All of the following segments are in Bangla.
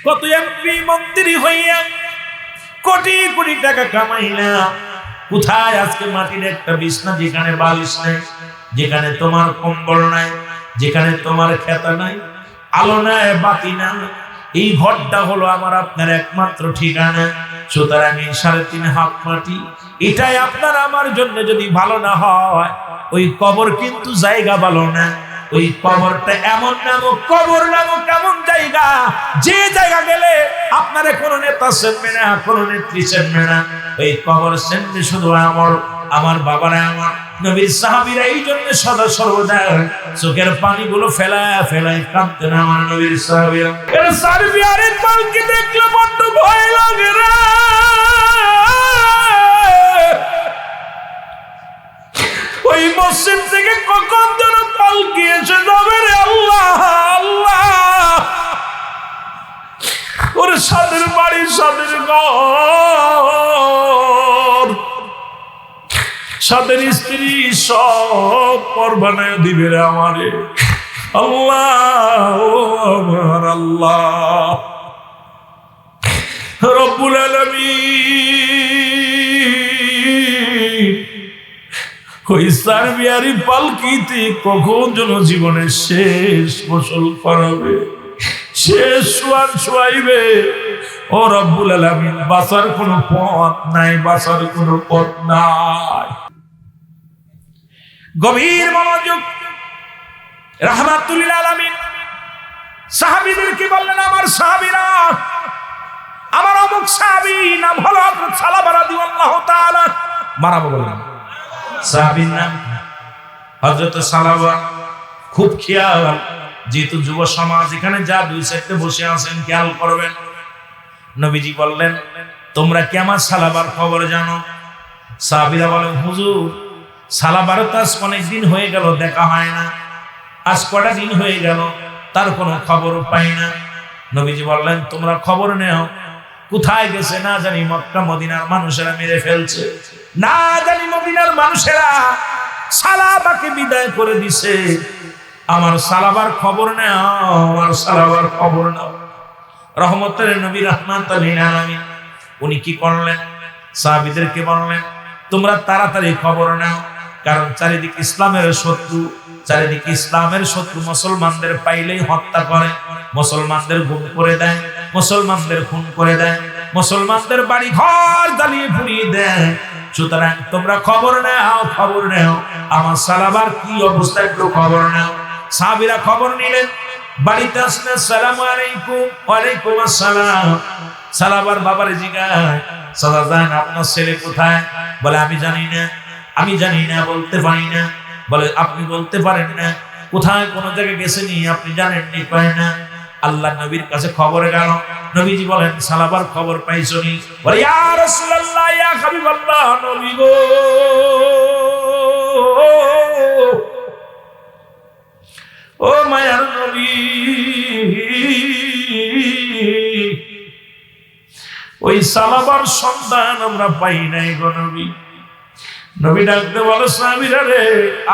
কত এমপি মন্ত্রী হইয়া কোটি কোটি টাকা কামাইলা, কোথায় আজকে মাটির একটা বিছনা, যেখানে বালিশ নাই, যেখানে তোমার কম্বল নাই, যেখানে তোমার খেতা নাই, আলো নাই, বাতি নাই। এই ঘরটা হলো আমার আপনার একমাত্র ঠিকানা। সুতরাং এই 3.5 হাত মাটি, এটাই আপনার আমার জন্য যদি ভালো না হয়, ওই কবর কিন্তু জায়গা ভালো না। ওই কবরটা এমন নামক কবর নামক এমন জায়গা, যে জায়গা গেলে আপনারে কোনো নেতা চেনবে না, কোনো নেত্রী চেনবে না। ওই কবর চেনবে শুধু আমার বাবারা, আমার নবীর সাহাবীরা। এই জন্য সদা সর্বদা চোখের পানিগুলো ফেলায় ফেলায় কাঁদতেন আমার নবীর সাহাবীরা। এর সার্বিয়ারের পালকি দেখলে বড্ড ভয় লাগে রে। ওই মসজিদ থেকে কখন যেন পালকি এসে যাবে রে আল্লাহ আল্লাহ। ওর সাদের বাড়ি, সাদের ঘর, সাদের স্ত্রী সব পর বানায় দিবে রে আমারে আল্লাহ। ও আমার আল্লাহ রব্বুল আলামিন, ওই সার্বিয়ারি পালকিতে কখন যেন জীবনের শেষ গোসল করাবে, শেষ শোয়ার শোয়াইবে। ও রব্বুল আলামিন, বাঁচার কোনো পথ নাই, বাঁচার কোনো পথ নাই। গভীর মনোযোগ। রাহমাতুল লিল আলামিন সাহাবীদেরকে বললেন, আমার সাহাবীরা, আমার অমুক সাহাবী নাম হলো হযরত সালাবা রাদিয়াল্লাহু তাআলা। মারা বললাম সাহাবীর নাম হযরত সালাবা। খুব খেয়াল, যেহেতু যুব সমাজ এখানে যা 2-4টা বসে আছেন, খেয়াল করবেন। নবীজি বললেন, তোমরা কি আমার সালাবার খবর জানো? সাহাবীরা বলেন, হুজুর, সালাবার তো আজ অনেকদিন হয়ে গেল, দেখা হয় না। আজ কটা দিন হয়ে গেল, তার কোনো খবর পাই না। নবীজি বললেন, তোমরা খবর নেও, কোথায় গেছে না জানি। মক্কা মদিনার মানুষেরা মেরে ফেলছে, না জানি মদিনার মানুষেরা সালাবাকে বিদায় করে দিছে। আমার সালাবার খবর নেও, আমার সালাবার খবর নাও। রহমতের নবী রাহমাতুল লিল আলামিন উনি কি করলেন? সাহাবীদেরকে বললেন, তোমরা তাড়াতাড়ি খবর নাও, কারণ চারিদিকে ইসলামের শত্রু, চারিদিকে ইসলামের শত্রু মুসলমানদের পাইলেই হত্যা করে, মুসলমানদের গুম করে দেয়, মুসলমানদের খুন করে দেয়, মুসলমানদের বাড়ি ঘর জ্বালিয়ে পুড়িয়ে দেয়। সুতরাং তোমরা খবর নাও, খবর নাও, আমার সালাবার কি অবস্থা একটু খবর নাও। সাহাবীরা খবর নিলেন, বাড়িতে আসলে আসসালামু আলাইকুম। ওয়ালাইকুম আসসালাম। সালাবার বাবারে জিগায়, সালাজান, আপনার ছেলে কোথায়? বলে, আমি জানি না, আমি জানি না, বলতে পারি না। বলে, আপনি বলতে পারেন না? কোথায় কোনো জায়গায় গেছেনি, আপনি জানেননি? পায় না। আল্লাহ নবীর কাছে খবর গেল। নবীজি বলেন, সালাবার খবর পাইছনি? বলে, ইয়া রাসূলুল্লাহ, ইয়া হাবিবাল্লাহ, নবী গো, ও মায়ার নবী, ওই সালাবার সন্ধান আমরা পাই নাই গো নবী। নবী ডাকতে বলো, সাহাবীরা রে,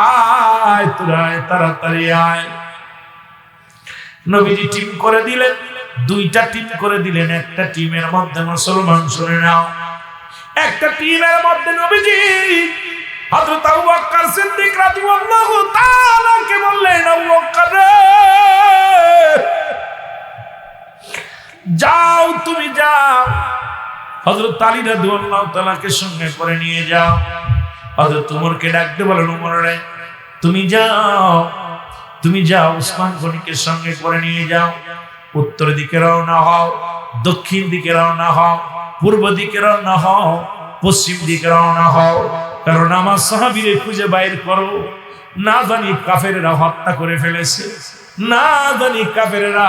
আয় তোরা, আয়, তাড়াতাড়ি আয়। নবীজি টিম করে দিলেন, 2টা টিম করে দিলেন। একটা টিমের মধ্যে মুসলমান, শুনে নাও, একটা টিমের মধ্যে নবীজি হযরত আবু বকর সিদ্দিক রাদিয়াল্লাহু তাআলা কে বললেন, আবু বকর রে, যাও, তুমি যাও, হযরত আলী রাদিয়াল্লাহু তাআলা কে সঙ্গে করে নিয়ে যাও। হযরত ওমরকে ডাকতে বলেন, ওমর রে, তুমি যাও, তুমি যাও, উসমান গনিকে সঙ্গে করে নিয়ে যাও। উত্তর দিকে রওনা হও, দক্ষিণ দিকে রওনা হও, পূর্ব দিকে রওনা হও, পশ্চিম দিকে রওনা হও, কারণ আমার সাহাবীরে খুঁজে বাইর করো। না জানি কাফেররা হত্যা করে ফেলেছে, না জানি কাফেররা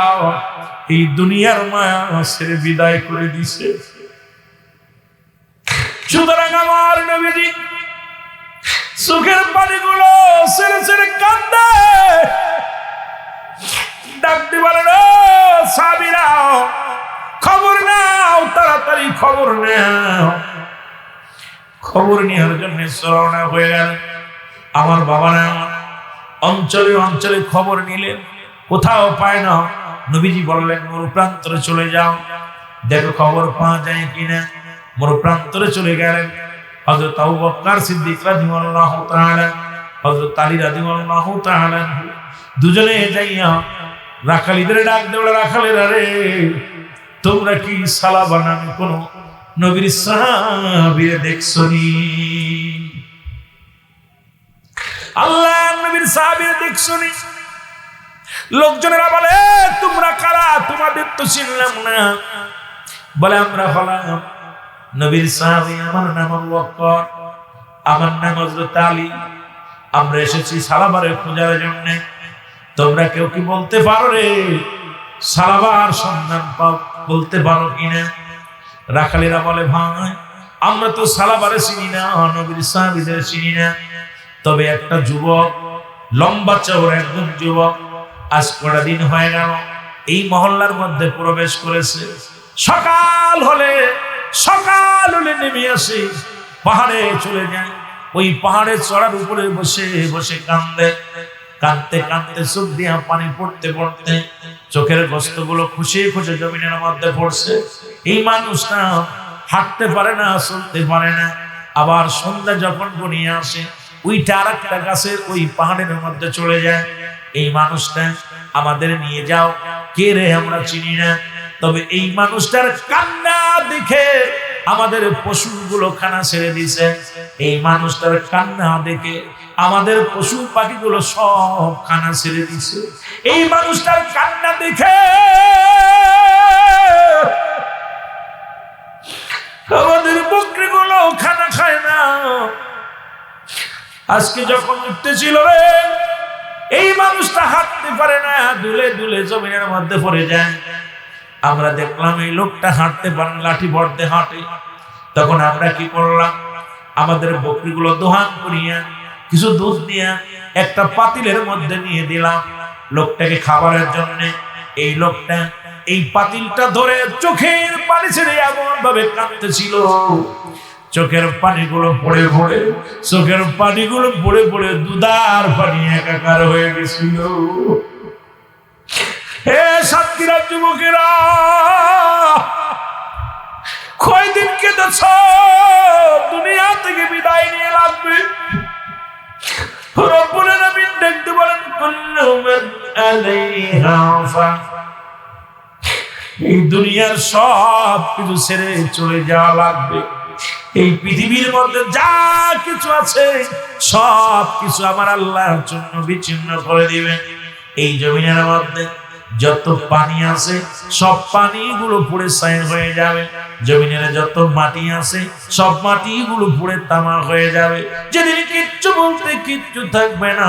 এই দুনিয়ার মায়া ছেড়ে বিদায় করে দিছে। সুতরাং আমার নবীজি চোখের পানিগুলো ছেড়ে ছেড়ে কান্দে, ডাকতে বলেন, ও সাহাবীরা, খবর নাও, তাড়াতাড়ি খবর নাও। খবর নেওয়ার জন্য রওনা হয়ে গেল। আমার বাবারা অঞ্চলে অঞ্চলে খবর নিলেন, কোথাও পায় না। নবীজি বললেন মরুপ্রান্তরে চলে যাও, দেখো খবর পাওয়া যায় কিনা। মরুপ্রান্তরে চলে গেলেন। হযরত আবু বকর সিদ্দিক রাদিয়াল্লাহু তাআলা, হযরত আলী রাদিয়াল্লাহু তাআলা দুজনে যাইয়া রাখালিদের ডাক দেওয়া, রাখালেরা রে, তোমরা কি সালাবা নামে কোন নবীর সাহাবী দেখছনি? আল্লাহ নবীর সাহাবী দেখছনি? লোকজনেরা বলে তোমরা কারা, তোমাদের তো চিনলাম না। বলে আমরা হলাম নবীর সাহাবী, আমার নাম আবু বকর, আমার নাম হযরত আলী, আমরা এসেছি সালাবারের খোঁজার জন্য। তোমরা কেউ কি বলতে পারো রে সালাবার সন্ধান পাও, বলতে পারো কিনা? রাখালেরা বলে ভাই আমরা তো সালাবারে চিনি না, নবীর সাহাবীদের চিনি না। তবে একটা যুবক, লম্বা চওড়া একজন যুবক, আজ কটা দিন হয়ে গেল এই মহল্লার মধ্যে প্রবেশ করেছে। সকাল হলে নেমে আসে, পাহাড়ে চলে যায়। ওই পাহাড়ে চড়ার উপরে বসে বসে কাঁদে, কাঁদতে কাঁদতে চোখ দিয়া পানি পড়তে পড়তে চোখের গোস্তগুলো খুশি খুশি জমিনের মধ্যে পড়ছে। এই মানুষটা হাঁটতে পারে না, চলতে পারে না। আবার সন্ধ্যা যখন ঘনিয়ে আসে, ওইটা আর একটা গাছের ওই পাহাড়ের মধ্যে চলে যায়। এই মানুষটা আমাদের নিয়ে যাও, কে রে আমরা চিনি না। তবে এই মানুষটার কান্না দেখে আমাদের পশুগুলো খানা ছেড়ে দিছে। এই মানুষটার কান্না দেখে আমাদের পশু পাখিগুলো সব খানা ছেড়ে দিছে। এই মানুষটার কান্না দেখে আমাদের বকরিগুলো খানা খায় না। আজকে যখন উঠতেছিল রে, এই মানুষটা হাঁটতে পারে না, দুলে দুলে জমিনের মধ্যে পড়ে যায়। আমরা দেখলাম এই লোকটা হাঁটতে পারে না, লাঠি ভরতে হাঁটে। তখন আমরা কি করলাম, আমাদের বকরিগুলো দোহান করিয়া কিছু দুধ নিয়ে একটা পাতিলের মধ্যে নিয়ে দিলাম লোকটাকে খাবারের জন্য। এই লোকটা এই পাতিলটা ধরে চোখের পানি ছেড়ে এমন ভাবে কাঁদতেছিল, চোখের পানিগুলো পড়ে পড়ে দুধার পানি একাকার হয়ে গেছিল। হে সাতক্ষীরার যুবকেরা, কয়দিন কেঁদেছ, দুনিয়া থেকে বিদায় নিয়ে লাগবে। রব্বুল আলামিন দেখতে বলেন কুল্লু মান আলাইহা ফান, এই দুনিয়ার সব কিছু ছেড়ে চলে যাওয়া লাগবে। এই পৃথিবীর মধ্যে যা কিছু আছে সব কিছু আমার আল্লাহর জন্য বিচ্ছিন্ন করে দিবেন। এই জমিনের মধ্যে যত পানি আছে সব পানিগুলো পুড়ে ছাই হয়ে যাবে। জমিনের যত মাটি আছে সব মাটিগুলো পুড়ে তামা হয়ে যাবে। যেদিন কিচ্ছু বলতে কিচ্ছু থাকবে না,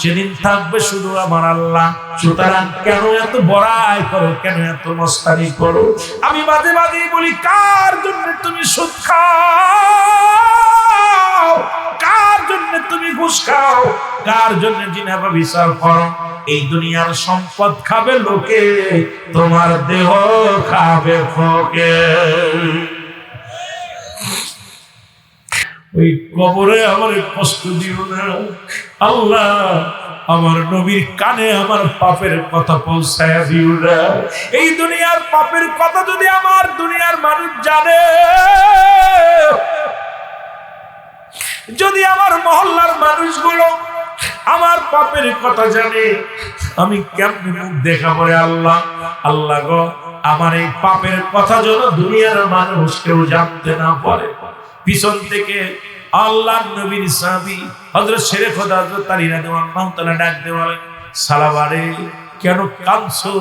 সেদিন থাকবে শুধু আমার আল্লাহ। সুতরাং কেন এত বড়াই করো, কেন এত মস্তানি করো? আমি মাঝে মাঝে বলি, কার জন্য তুমি সুদ খাও, কার জন্য তুমি ঘুষ খাও, কার জন্য জিনাবা বিচার করো? এই দুনিয়ার সম্পদ খাবে লোকে, তোমার দেহ খাবে ফোকে। ওই কবরে আমার কষ্ট দিও না আল্লাহ, আমার নবীর কানে আমার পাপের কথা পৌঁছায়া দিও না। এই দুনিয়ার পাপের কথা যদি আমার দুনিয়ার মানুষ জানে, যদি আমার মহল্লার মানুষগুলো আমার পাপের কথা জানে, আমি কেমনে মুখ দেখাবো রে আল্লাহ? আল্লাহ গো, আমার এই পাপের কথা যেন দুনিয়ার মানুষ কেউ জানতে না পারে। পিছন থেকে আল্লাহর নবীর সাহাবী হযরত শেরে খোদা হযরত আলী রাদিয়াল্লাহু তাআলা ডাক দিয়ে বলেন, সালাবারে কেন কাঁদছো?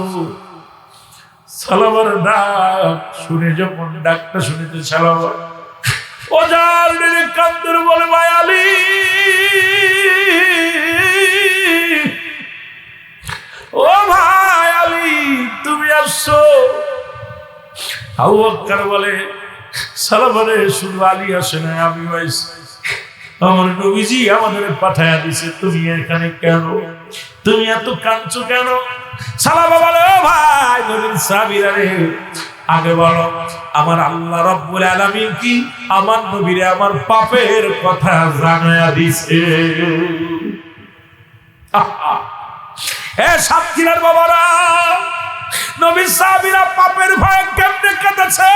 সালাবার ডাক শুনে যখন ডাকটা শুনেছে সালাবার ও যার দিকে কাঁদতে বলে, ভাই আলী, ও ভাই আলী, তুমি আসছো? আবু বকর বলে, সালাবারে শুধু আলী আসে না, আমি আইছি। আমার নবীজি আমাদের পাঠায়া দিছে, তুমি এখানে কেন? তুমি এত কাঁদছো কেন? সালাবা বলে, ও ভাই নবীর সাহাবীরা রে, আগে বলো আমার আল্লাহ রাব্বুল আলামিন কি আমার নবীরে আমার পাপের কথা জানায়া দিছে? হে সাতক্ষীরার বাবারা, নবীর সাহাবীরা পাপের ভয়ে কেমনে কেঁদেছে।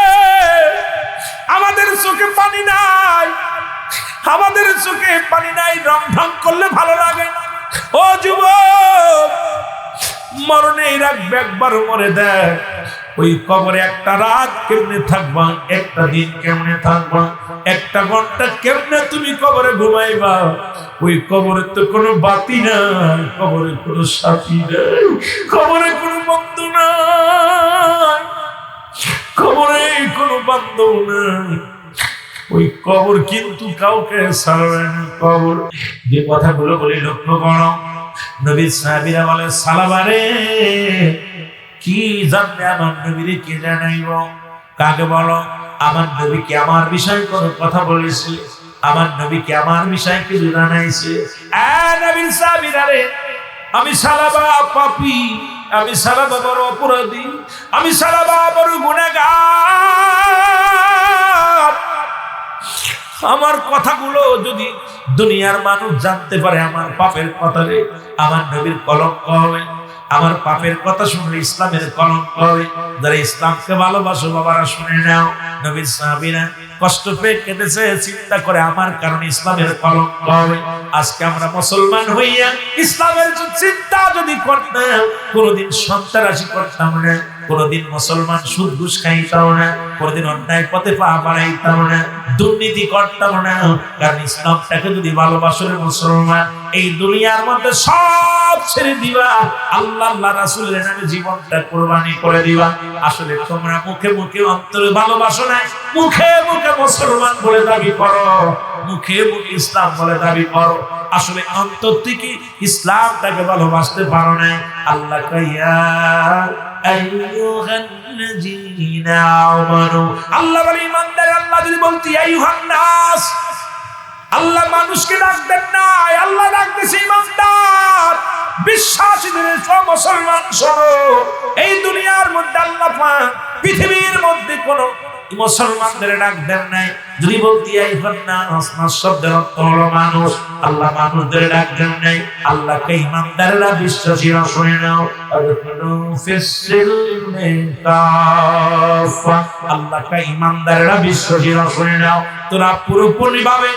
আমাদের চোখে পানি নাই, আমাদের চোখে পানি নাই, রং ঢং করলে ভালো লাগে। ও যুবক, মরণে রাখবে, একবার মরে দেয়। ওই কবরে একটা রাত কেমনে থাকবা, একটা দিন কেমনে থাকবা, একটা ঘন্টা কেমনে তুমি কবরে ঘুমাইবা। ওই কবরে তো কোনো বাতি নাই, কবরে কোনো সাথী নাই, কবরে কোনো বন্ধু নাই, কবরে কোনো বান্ধব নাই। ওই কবর কিন্তু কাউকে ছাড়বে না। কবর যে কথাগুলো বলি লক্ষ্য করো। নবীর সাহাবীরা বলে, সালাবারে কি জানবে আমার নবীরে, কে জানাইব? কাকে বলো? আমার নবীকে আমার বিষয় কোনো কথা বলেছে, আমার নবীকে আমার বিষয় কিছু জানাইছে। নবীর সাহাবীরা রে, আমি সালাবা পাপী, আমি সালাবা বড় অপরাধী, আমি সালাবা বড় গুনাহগার। আমার কথাগুলো যদি দুনিয়ার মানুষ জানতে পারে, আমার পাপের কথা রে, আমার নবীর কলঙ্ক হবে। আমার পাপের কথা শুনলে ইসলামের কলঙ্ক হবে। যারা ইসলামকে ভালোবাসো বাবারা শুনে নাও, নবীর সাহাবীরা কষ্ট পেয়ে কেঁদেছে, চিন্তা করে আমার কারণে ইসলামের কলঙ্ক হবে। আজকে আমরা মুসলমান হইয়া ইসলামের চিন্তা যদি করতাম, কোনদিন সন্ত্রাসী করতাম না, কোনদিন মুসলমান সুদ ঘুষ খাইতাম না, কোনদিন অন্যায় পথে পা বাড়াইতাম না, দুর্নীতি করতাম না। কারণ ইসলামটাকে যদি ভালোবাসো মুসলমান, এই দুনিয়ার মধ্যে সব ছেড়ে দিবা, আল্লাহ আল্লাহ রাসূলের নামে জীবনটা কুরবানি করে দিবা। আসলে তোমরা মুখে মুখে অন্তরে ভালোবাসো না, মুখে মুখে মুসলমান বলে দাবি করো, মুখে মুখে ইসলাম বলে দাবি করো, আসলে অন্তর থেকে ইসলামটাকে ভালোবাসতে পারো না। আল্লাহ কাইয়া আইয়ুহাল্লাযীনা আমানু, আল্লাহ বলে ইমানদার, আল্লাহ যদি বলতি আইয়ুহান নাস, আল্লাহ মানুষকে ডাকতেন না, আল্লাহ ডাকতেছে ইমানদার বিশ্বাসীদের, সব মুসলমান শোনো। এই দুনিয়ার মধ্যে আল্লাহ পাক পৃথিবীর মধ্যে কোন মুসলমানদের ডাক দেন নাই। যদি বলতি আইয়ুহান নাস, নাস শব্দের অর্থ হলো মানুষ, আল্লাহ মানুষদের ডাক দেন নাই। আল্লাহকে ইমানদাররা বিশ্বাসীরা শুনে নাও, আল্লাহকে ইমানদাররা বিশ্বাসীরা শুনে নাও, তোরা পুরোপুরি ভাবে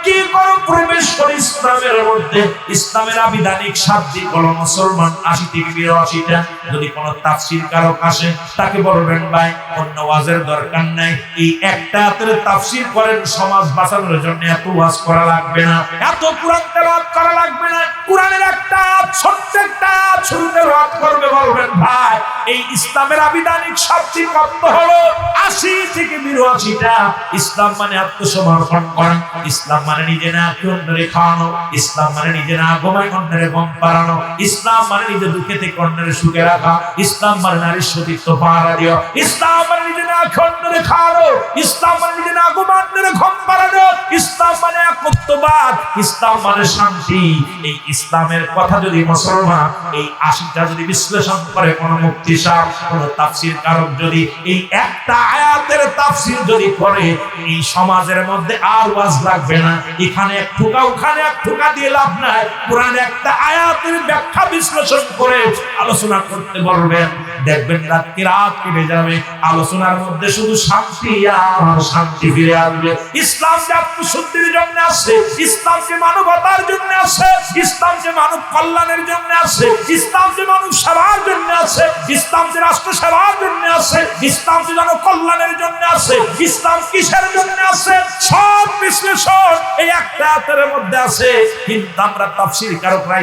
কি করো, প্রবেশ করে ইসলামের মধ্যে। ইসলামের আবিধানিক শাব্দিক হলো মুসলমান ৮০ থেকে ৮২টা। যদি কোনো তাফসীর কারক আসে, তাকে বলবেন ভাই অন্য ওয়াজের দরকার নাই, এই একটা হাতের তাফসীর করেন, সমাজ বাঁচানোর জন্য এত ওয়াজ করা লাগবে না, এত কোরআন তেলাওয়াত করা লাগবে না। কোরআনের একটা ছোট্ট একটা শুরুতে ওয়াজ করবে, বলবেন ভাই এই ইসলামের আবিধানিক শাব্দিক অর্থ হলো ৮০ থেকে ৮২টা। ইসলাম মানে আত্মসমর্পণ করা, ইসলাম মানে নিজে না অন্যরে খাওয়ানো, ইসলাম মানে নিজে না ঘুমায় অন্যরে ঘুম পাড়ানো, ইসলাম মানে নিজে দুঃখে থেকে অন্যরে সুখে রাখা, ইসলাম মানে নারীর সতীত্ব পাহারা দিও, ইসলাম মানে নিজে না অন্যরে খাওয়ানো, ইসলাম মানে নিজে না ঘুমায় অন্যরে ঘুম পাড়ানো, ইসলাম মানে একত্ববাদ, ইসলাম মানে শান্তি। এই ইসলামের কথা যদি মুসলমান এই ৮০টা যদি বিশ্লেষণ করে, কোন মুফতি সাহেব, কোন তাফসীর কারক যদি এই একটা আয়াতের তাফসীর যদি করে, এই সমাজের মধ্যে আর ওয়াজ লাগবে না। এখানে এক ঠোকা, ওখানে এক ঠোকা দিয়ে লাভ নাই। কোরআন একটা আয়াতের ব্যাখ্যা বিশ্লেষণ করে আলোচনা করতে বলবেন, দেখবেন রাত কেটে যাবে, আলোচনার মধ্যে শুধু শান্তি আর শান্তি ফিরে আসবে। ইসলাম যে আত্মশুদ্ধির জন্য আসে, ইসলাম যে মানবতার জন্য আসে, ইসলাম যে মানব কল্যাণের জন্য আসে, ইসলাম যে মানব সেবার জন্য আসে, ইসলাম যে রাষ্ট্র সেবার জন্য আসে, ইসলাম যে জন কল্যাণের জন্য আসে, ইসলাম কিসের জন্য আসে, সব বিশ্লেষণ এই একটা আয়াতের মধ্যে আছে। কিন্তু আমরা তাফসীর কারকরা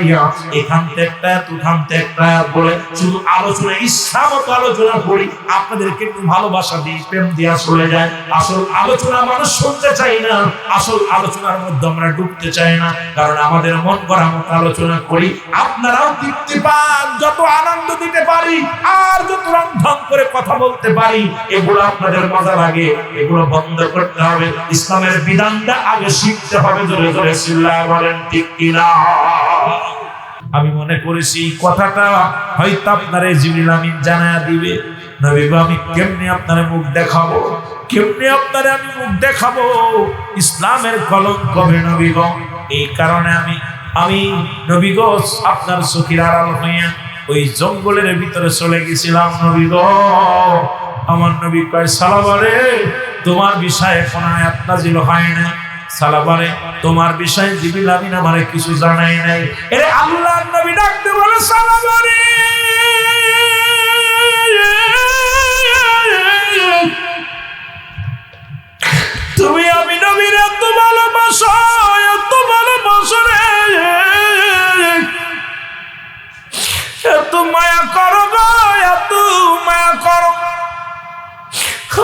এখান থেকে একটা ওখান থেকে একটা বলে শুধু আলোচনা, ইচ্ছা মতো আলোচনা করি, আপনাদেরকে একটু ভালোবাসা দিই, প্রেম দিয়া চলে যায়। আসল আলোচনা মানুষ শুনতে চাই না, আসল আলোচনার মধ্যে আমরা ডুবতে চাই না, কারণ আমাদের মন করা মতো আলোচনা করি, আপনারাও তৃপ্তি পান, যত আনন্দ দিতে পারি আর যত রংঢং করে কথা বলতে পারি, এগুলো আপনাদের মজা লাগে, এগুলো বন্ধ করতে হবে। ইসলামের বিধানটা আগে শিখতে হবে। জোরে জোরে সিল্লাহ বলেন ঠিক কিনা? আমি মনে করেছি কথাটা হয়তো আপনারা জিবরিল আমিন জানায়া দিবে, নবী গো আমি কেমনে আপনার মুখ দেখাবো, কেমনে আপনার আমি মুখ দেখাবো, ইসলামের কলঙ্ক হবে নবী গো। এই কারণে আমি নবী গো আপনার চোখের আড়াল হইয়া ওই জঙ্গলের ভিতরে চলে গেছিলাম নবী গো। আমার নবী কয় সালাবারে তোমার বিষয়ে কোন আয়াত নাযিল হয় না। সালাবারে তোমার বিষয়ে জিবরিল আমিন আমারে কিছু জানাই নাই। এরে আল্লাহর নবী ডাকতে বলে সালাবারে তুমি আমি নবীর এত ভালোবাসো, এত ভালোবাসো রে, এত মায়া করো গো, এত মায়া করো।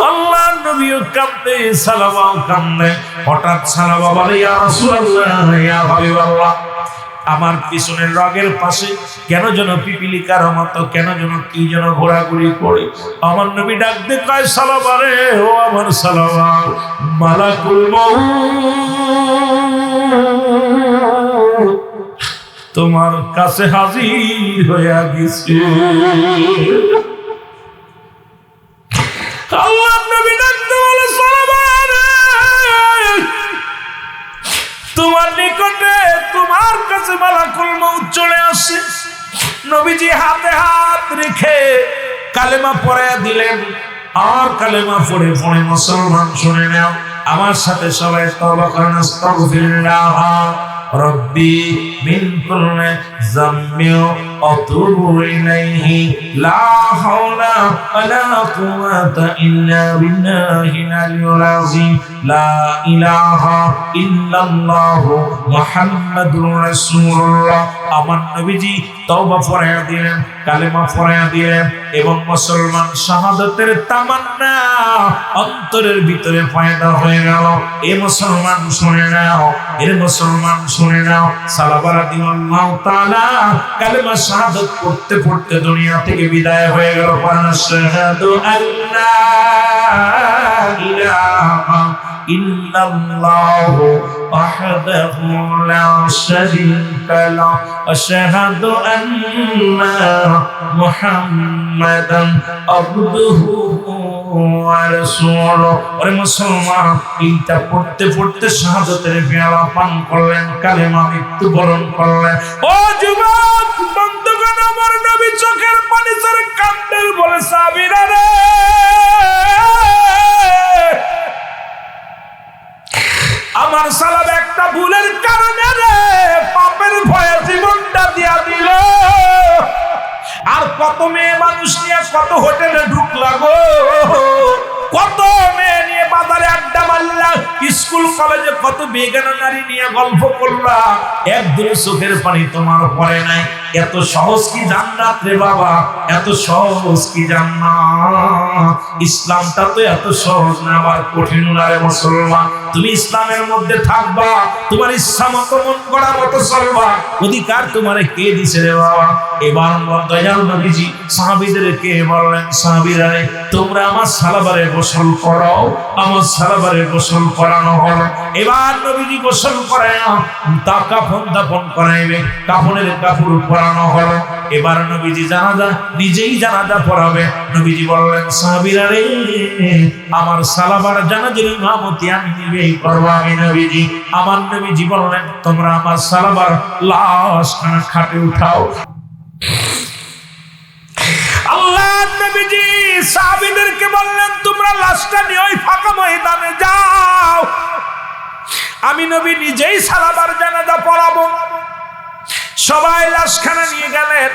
আল্লাহ নবীও কাঁদতে, সালাবাও কাঁদে। হঠাৎ সালাবা বলে ইয়া রাসূলুল্লাহ, ইয়া হাবিবাল্লাহ, আমার পিছনের রগের পাশে কেন যেন পিপিলিকার মতো কেন যেন কি যেন ঘোরাঘুরি করে। আমার নবী ডাক দিয়ে কয় সালাবা রে, ও আমার সালাবা, মালাকুল মউত তোমার কাছে হাজির হয়ে গেছে। আল্লাহর নবী ডাকতে বলে সালাবা রে, তোমার নিকটে তোমার কাছে মালাকুল মউত চলে আসে। নবীজি হাতে হাত রেখে কালেমা পড়ে দিলেন। আর কালেমা পড়ে পড়ে মুসলমান শুনে নাও, আমার সাথে সবাই তওবা করেন, আস্তাগফিরুল্লাহ রব্বি মিন কুল্লি যামবি আতুবু ইলাইহি লা হাওলা ওয়ালা কুওয়াতা ইল্লা বিল্লাহিল আলিয়্যিল আযীম লা ইলাহা ইল্লাল্লাহু মুহাম্মাদুর রাসূলুল্লাহ। আমার নবীজি তওবা পড়ায়া দিলেন, কালেমা পড়ায়া দিলেন এবং মুসলমান শাহাদাতের তামান্না অন্তরের ভিতরে পয়দা হয়ে গেল। এ মুসলমান শুনে নাও, এ মুসলমান শুনে নাও, সালাবা রাদিয়াল্লাহু তাআলা কালেমা শাহাদাত পড়তে পড়তে দুনিয়া থেকে বিদায় হয়ে গেল। আশহাদু আল্লা ইলাহা ইল্লাল্লাহু ওয়াহদাহু লা শারীকা লাহু আশহাদু আন্না মুহাম্মাদান আবদুহু ওয়া রাসূলুহু। ওরে মুসলমান, এইটা পড়তে পড়তে শাহাদাতের পেয়ালা পান করলেন, কালেমা মৃত্যুবরণ করলেন। ও যুবক বন্ধুগণ, আমার নবী চোখের পানি ছেড়ে কাঁদতেন, বলে সাহাবীরা রে, আমার সালাব একটা ভুলের কারণে রে পাপের ভয়ে জীবনটা দিয়া দিল। আর কত মেয়ে মানুষ নিয়ে কত হোটেলে ঢুকলা গো, কত মেয়ে নিয়ে বাজারে আড্ডা মারলা, স্কুল কলেজে কত বেগানা নারী নিয়ে গল্প করলা, একদিন চোখের পানি তোমার পড়ে নাই। এত সহজ কি জান্নাত রে বাবা, এত সহজ কি জান্নাত? ইসলামটা তো এত সহজ না, আবার কঠিন না রে মুসলমান। তুমি ইসলামের মধ্যে থাকবা, তোমার ইচ্ছা মতো মন করা মতো চলবা, অধিকার তোমারে কে দিছে রে বাবা? এবার দয়াল নবীজি সাহাবীদেরকে বললেন, সাহাবীরা রে, তোমরা আমার সালাবারে গোসল করাও। আমার সালাবারে গোসল করানো হলো। এবার নবীজি গোসল করায় তা কাফন দাফন করাইবে, কাফনের কাপড় পরানো হলো। এবার নবীজি জানাজা নিজেই জানাজা পড়াবে। নবীজি বললেন, সাহাবীরা রে, আমার সালাবার জানাজার ইমামতি আমি নিজেই করব, আমি নবীজি। আমার নবীজি বললেন, তোমরা আমার সালাবার লাশ খাটে উঠাও। আল্লাহর নবীজি সাহাবীদেরকে বললেন, তোমরা লাশটা নিয়ে ওই ফাঁকা ময়দানে যাও, আমি নবী নিজেই সালাবার জানাজা পড়াবো। সবাই লাশখানা নিয়ে গেলেন,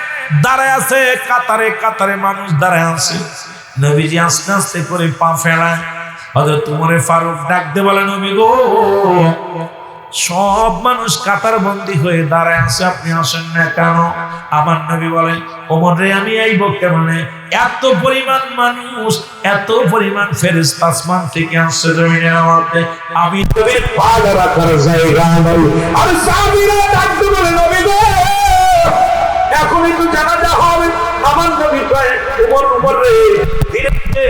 দাঁড়ায় আছে কাতারে কাতারে মানুষ দাঁড়ায় আছে। নবীজি আস্তে আস্তে করে পা ফেলায়। হযরত ওমর ফারুক ডাক দিয়ে বলে, নবী গো, সব মানুষ কাতার বন্দী হয়ে দাঁড়ায় আছে, আপনি আসেন না কেন? আমার নবী বলেন, ওমর রে, আমি আইব কেমনে? এত পরিমাণ মানুষ, এত পরিমাণ ফেরেশতা আসমান থেকে আসছে জমিনের মধ্যে, আমি নবীর পা রাখার জায়গা নাই। আর সাহাবীরা ডাক দিয়ে বলে, নবী গো, এখনই তো জানাজা হবে। আমার নবী কয়, ওমর, ওমর রে, ধীরে ধীরে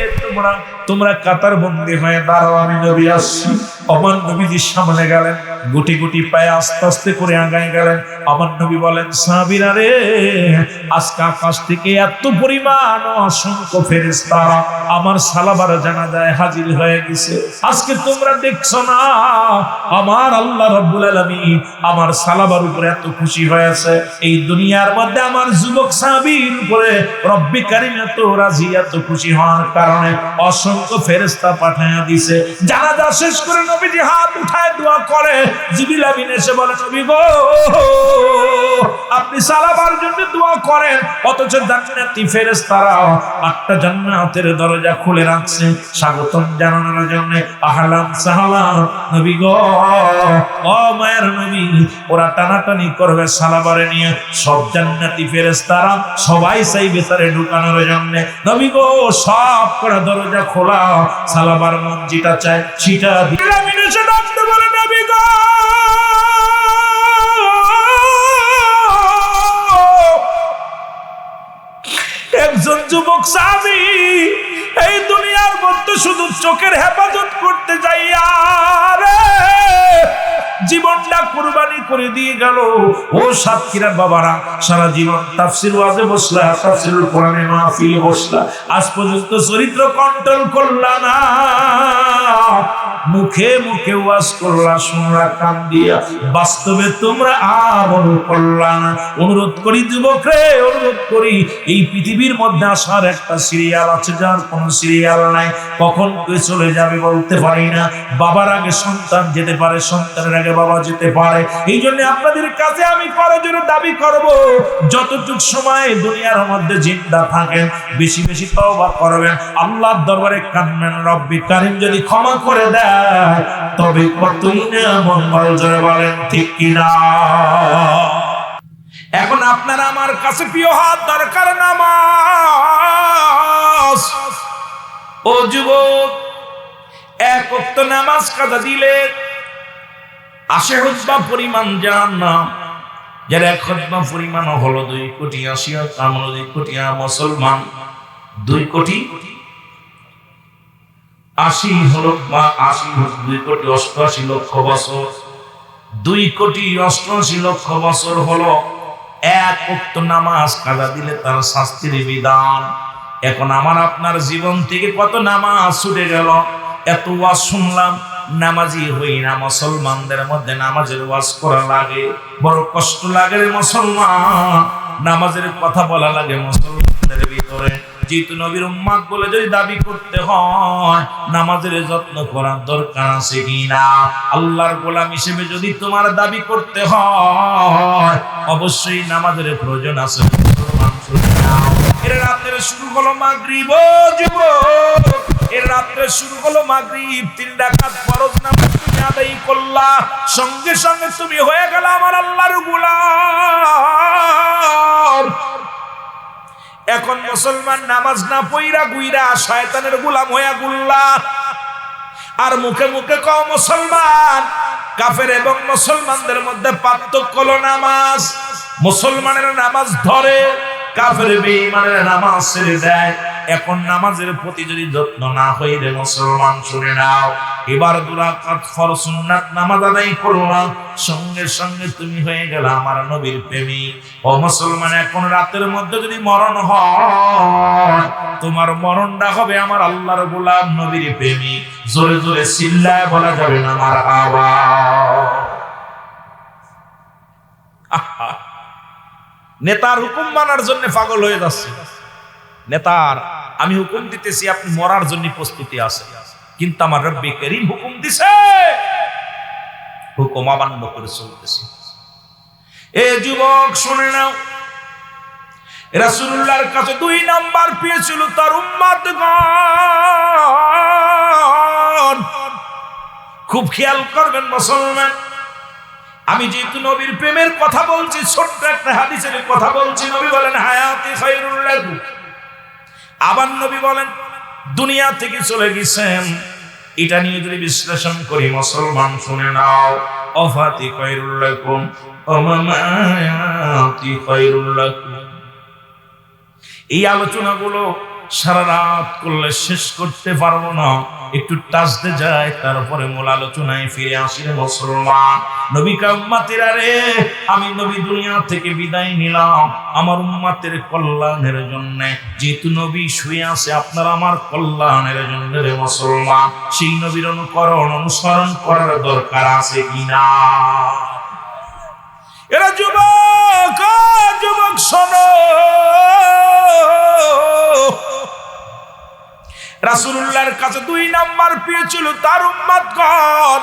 তোমরা কাতার বন্দী হয়ে দাঁড়াও, আমি নবী আসছি। আমার নবীজির সামনে গেলেন, গুটি গুটি পায়ে আস্তে আস্তে করে আগায় গেলেন। আমার নবী বলেন, সাহাবীরা রে, আজকে আকাশ থেকে এত পরিমাণ অসংখ্য ফেরেশতা আমার সালাবার জানাজায় হাজির হয়ে গেছে। আজকে তোমরা দেখছো না আমার আল্লাহ রাব্বুল আলামিন আমার সালাবার উপরে এত খুশি হয়েছে। এই দুনিয়ার মধ্যে আমার যুবক সাহাবীর উপরে রব্বি কারীম এত রাজি, এত খুশি হওয়ার কারণে অসংখ্য ফেরেশতা পাঠায়া দিয়েছে। জানাজা শেষ করে নবীজি হাত উঠায় দোয়া করে। জিবরিল আমিন এসে বলে, নবী গো, আপনি সালাবার জন্য দোয়া করেন, অথচ জান্নাতি ফেরেশতারা 8টা জান্নাতের দরজা খুলে রাখছে স্বাগতম জানানোর জন্য। আহলান সাহলান নবী গো, ও মায়ের নবী, ওরা টানাটানি করবে সালাবারে নিয়ে। সব জান্নাতি ফেরেশতারা সবাই সেই ভেতরে ঢুকানোর জন্য। নবী গো, সব করে দরজা খোলা, সালাবার মঞ্জিটা চায় সেটা দিয়ে আমিন এসে ডাকতে বলে, নবী গো, একজন যুবক সাহাবী এই দুনিয়ার মধ্যে শুধু চোখের হেফাজত করতে যাইয়া রে জীবনটা কুরবানি করে দিয়ে গেল। ও সাতক্ষীরার বাবারা, সারা জীবন তাফসীর ওয়াজে বসলা, তাফসীরুল কোরআনে মাহফিলে বসলা, আজ পর্যন্ত চরিত্র কন্ট্রোল করলা না, মুখে মুখে ওয়াজ করলা, শুনলা কান দিয়া, বাস্তবে তোমরা আমল করলা না। অনুরোধ করি যুবক রে, অনুরোধ করি, এই পৃথিবীর মধ্যে আসার একটা সিরিয়াল আছে, যার কোনো সিরিয়াল নাই। কখন কে চলে যাবে বলতে পারি না। বাবার আগে সন্তান যেতে পারে, সন্তানের আগে বাবা যেতে পারে। এই জন্য আপনাদের কাছে আমি করজোরে দাবি করব, যতটুক সময় দুনিয়ার মধ্যে জিন্দা থাকেন বেশি বেশি তওবা করবেন, আল্লাহর দরবারে কাঁদবেন। রব্বি কারীম যদি ক্ষমা করে দেয় তবে কতই না মঙ্গল, জোরে বলেন ঠিক কিনা। এখন আপনারা আমার কাছে প্রিয় হাত দরকার নামাজ। ও যুবক, এক ওয়াক্ত নামাজ কাজা দিলে 80 হুজবা পরিমাণ জান্নাত, যার এক হুজবা পরিমাণ হলো 2,80,00,000 কোটি মুসলমান। 2,80,00,000 হলো 2,88,00,000 বছর, 2,88,00,000 বছর হলো এক ওয়াক্ত নামাজ কাজা দিলে তার শাস্তির বিধান। এখন আমার আপনার জীবন থেকে কত নামাজ ছুটে গেল। এত ওয়াজ শুনলাম, নামাজি হই না। মুসলমানদের মধ্যে নামাজের ওয়াজ করা লাগে, বড় কষ্ট লাগে রে মুসলমান। নামাজের কথা বলা লাগে মুসলমানদের ভিতরে। যেহেতু নবীর উম্মত বলে যদি দাবি করতে হয়, নামাজের যত্ন করার দরকার আছে কিনা। আল্লাহর গোলাম হিসেবে যদি তোমার দাবি করতে হয়, অবশ্যই নামাজের প্রয়োজন আছে। মুসলমান শুনে নাও, এর রাতের শুরু হলো মাগরিব। ও যুবক, এর রাত্রে শুরু হলো মাগরিব, 3 রাকাত ফরজ নামাজ তুমি আদায় করলা, সঙ্গে সঙ্গে তুমি হয়ে গেল আমার আল্লাহর গোলাম। এখন মুসলমান নামাজ না পইরা গুইরা শয়তানের গোলাম হয়ে গুল্লা। আর মুখে মুখে কও মুসলমান, কাফের এবং মুসলমানদের মধ্যে পার্থক্য হলো নামাজ। মুসলমানের নামাজ ধরে, কাফের বেঈমানের নামাজ ছেড়ে দেয়। এখন নামাজের প্রতি যদি যত্ন না হয় রে মুসলমান, শুনে নাও, এবার 2 রাকাত ফরজ সুন্নাত নামাজ আদায় করলাম, সঙ্গে সঙ্গে তুমি হয়ে গেল আমার নবীর প্রেমিক। ও মুসলমান, এখন রাতের মধ্যে যদি মরণ হয়, তোমার মরণটা হবে আমার আল্লাহর গোলাম নবীর প্রেমিক। জোরে জোরে চিল্লায় বলা যাবে না মারহাবা। নেতার হুকুম মানার জন্য পাগল হয়ে যাচ্ছে। নেতার আমি হুকুম দিতেছি, আপনি মরার জন্য প্রস্তুতি আছে, কিন্তু আমার রব্বি করিম হুকুম দিছে, হুকুম অমান্য করে চলতেছি। এ যুবক শুনে নাও, রাসূলুল্লাহর কাছে 2 নাম্বার পেয়েছিল তার উম্মতগণ। খুব খেয়াল করবেন মুসলমান, আমি যেহেতু নবীর প্রেমের কথা বলছি, ছোট্ট একটা হাদিসের কথা বলছি। নবী বলেন হায়াতি খায়রুল লাকুম, আবার নবী বলেন দুনিয়া থেকে চলে গেছেন। এটা নিয়ে যদি বিশ্লেষণ করি মুসলমান, শুনে নাও, ওয়াফাতি খায়রুল লাকুম ওয়া মামাতি খায়রুল লাকুম। এই আলোচনাগুলো সারা রাত করলে শেষ করতে পারবো না, একটু টাচতে যায় তারপরে মূল আলোচনায় ফিরে আসি। রে মুসলমান, নবী কা উম্মতিরা রে, আমি নবী দুনিয়া থেকে বিদায় নিলাম আমার উম্মতের কল্যাণের জন্য। যেহেতু নবী শুয়ে আছে আপনার আমার কল্যাণের জন্য রে মুসলমান, সেই নবীর অনুসরণ করার দরকার আছে কিনা? এরা যুবক, যুবক শোনো, রাসূলুল্লাহর কাছে 2 নাম্বার প্রিয় ছিল তার উম্মতগণ।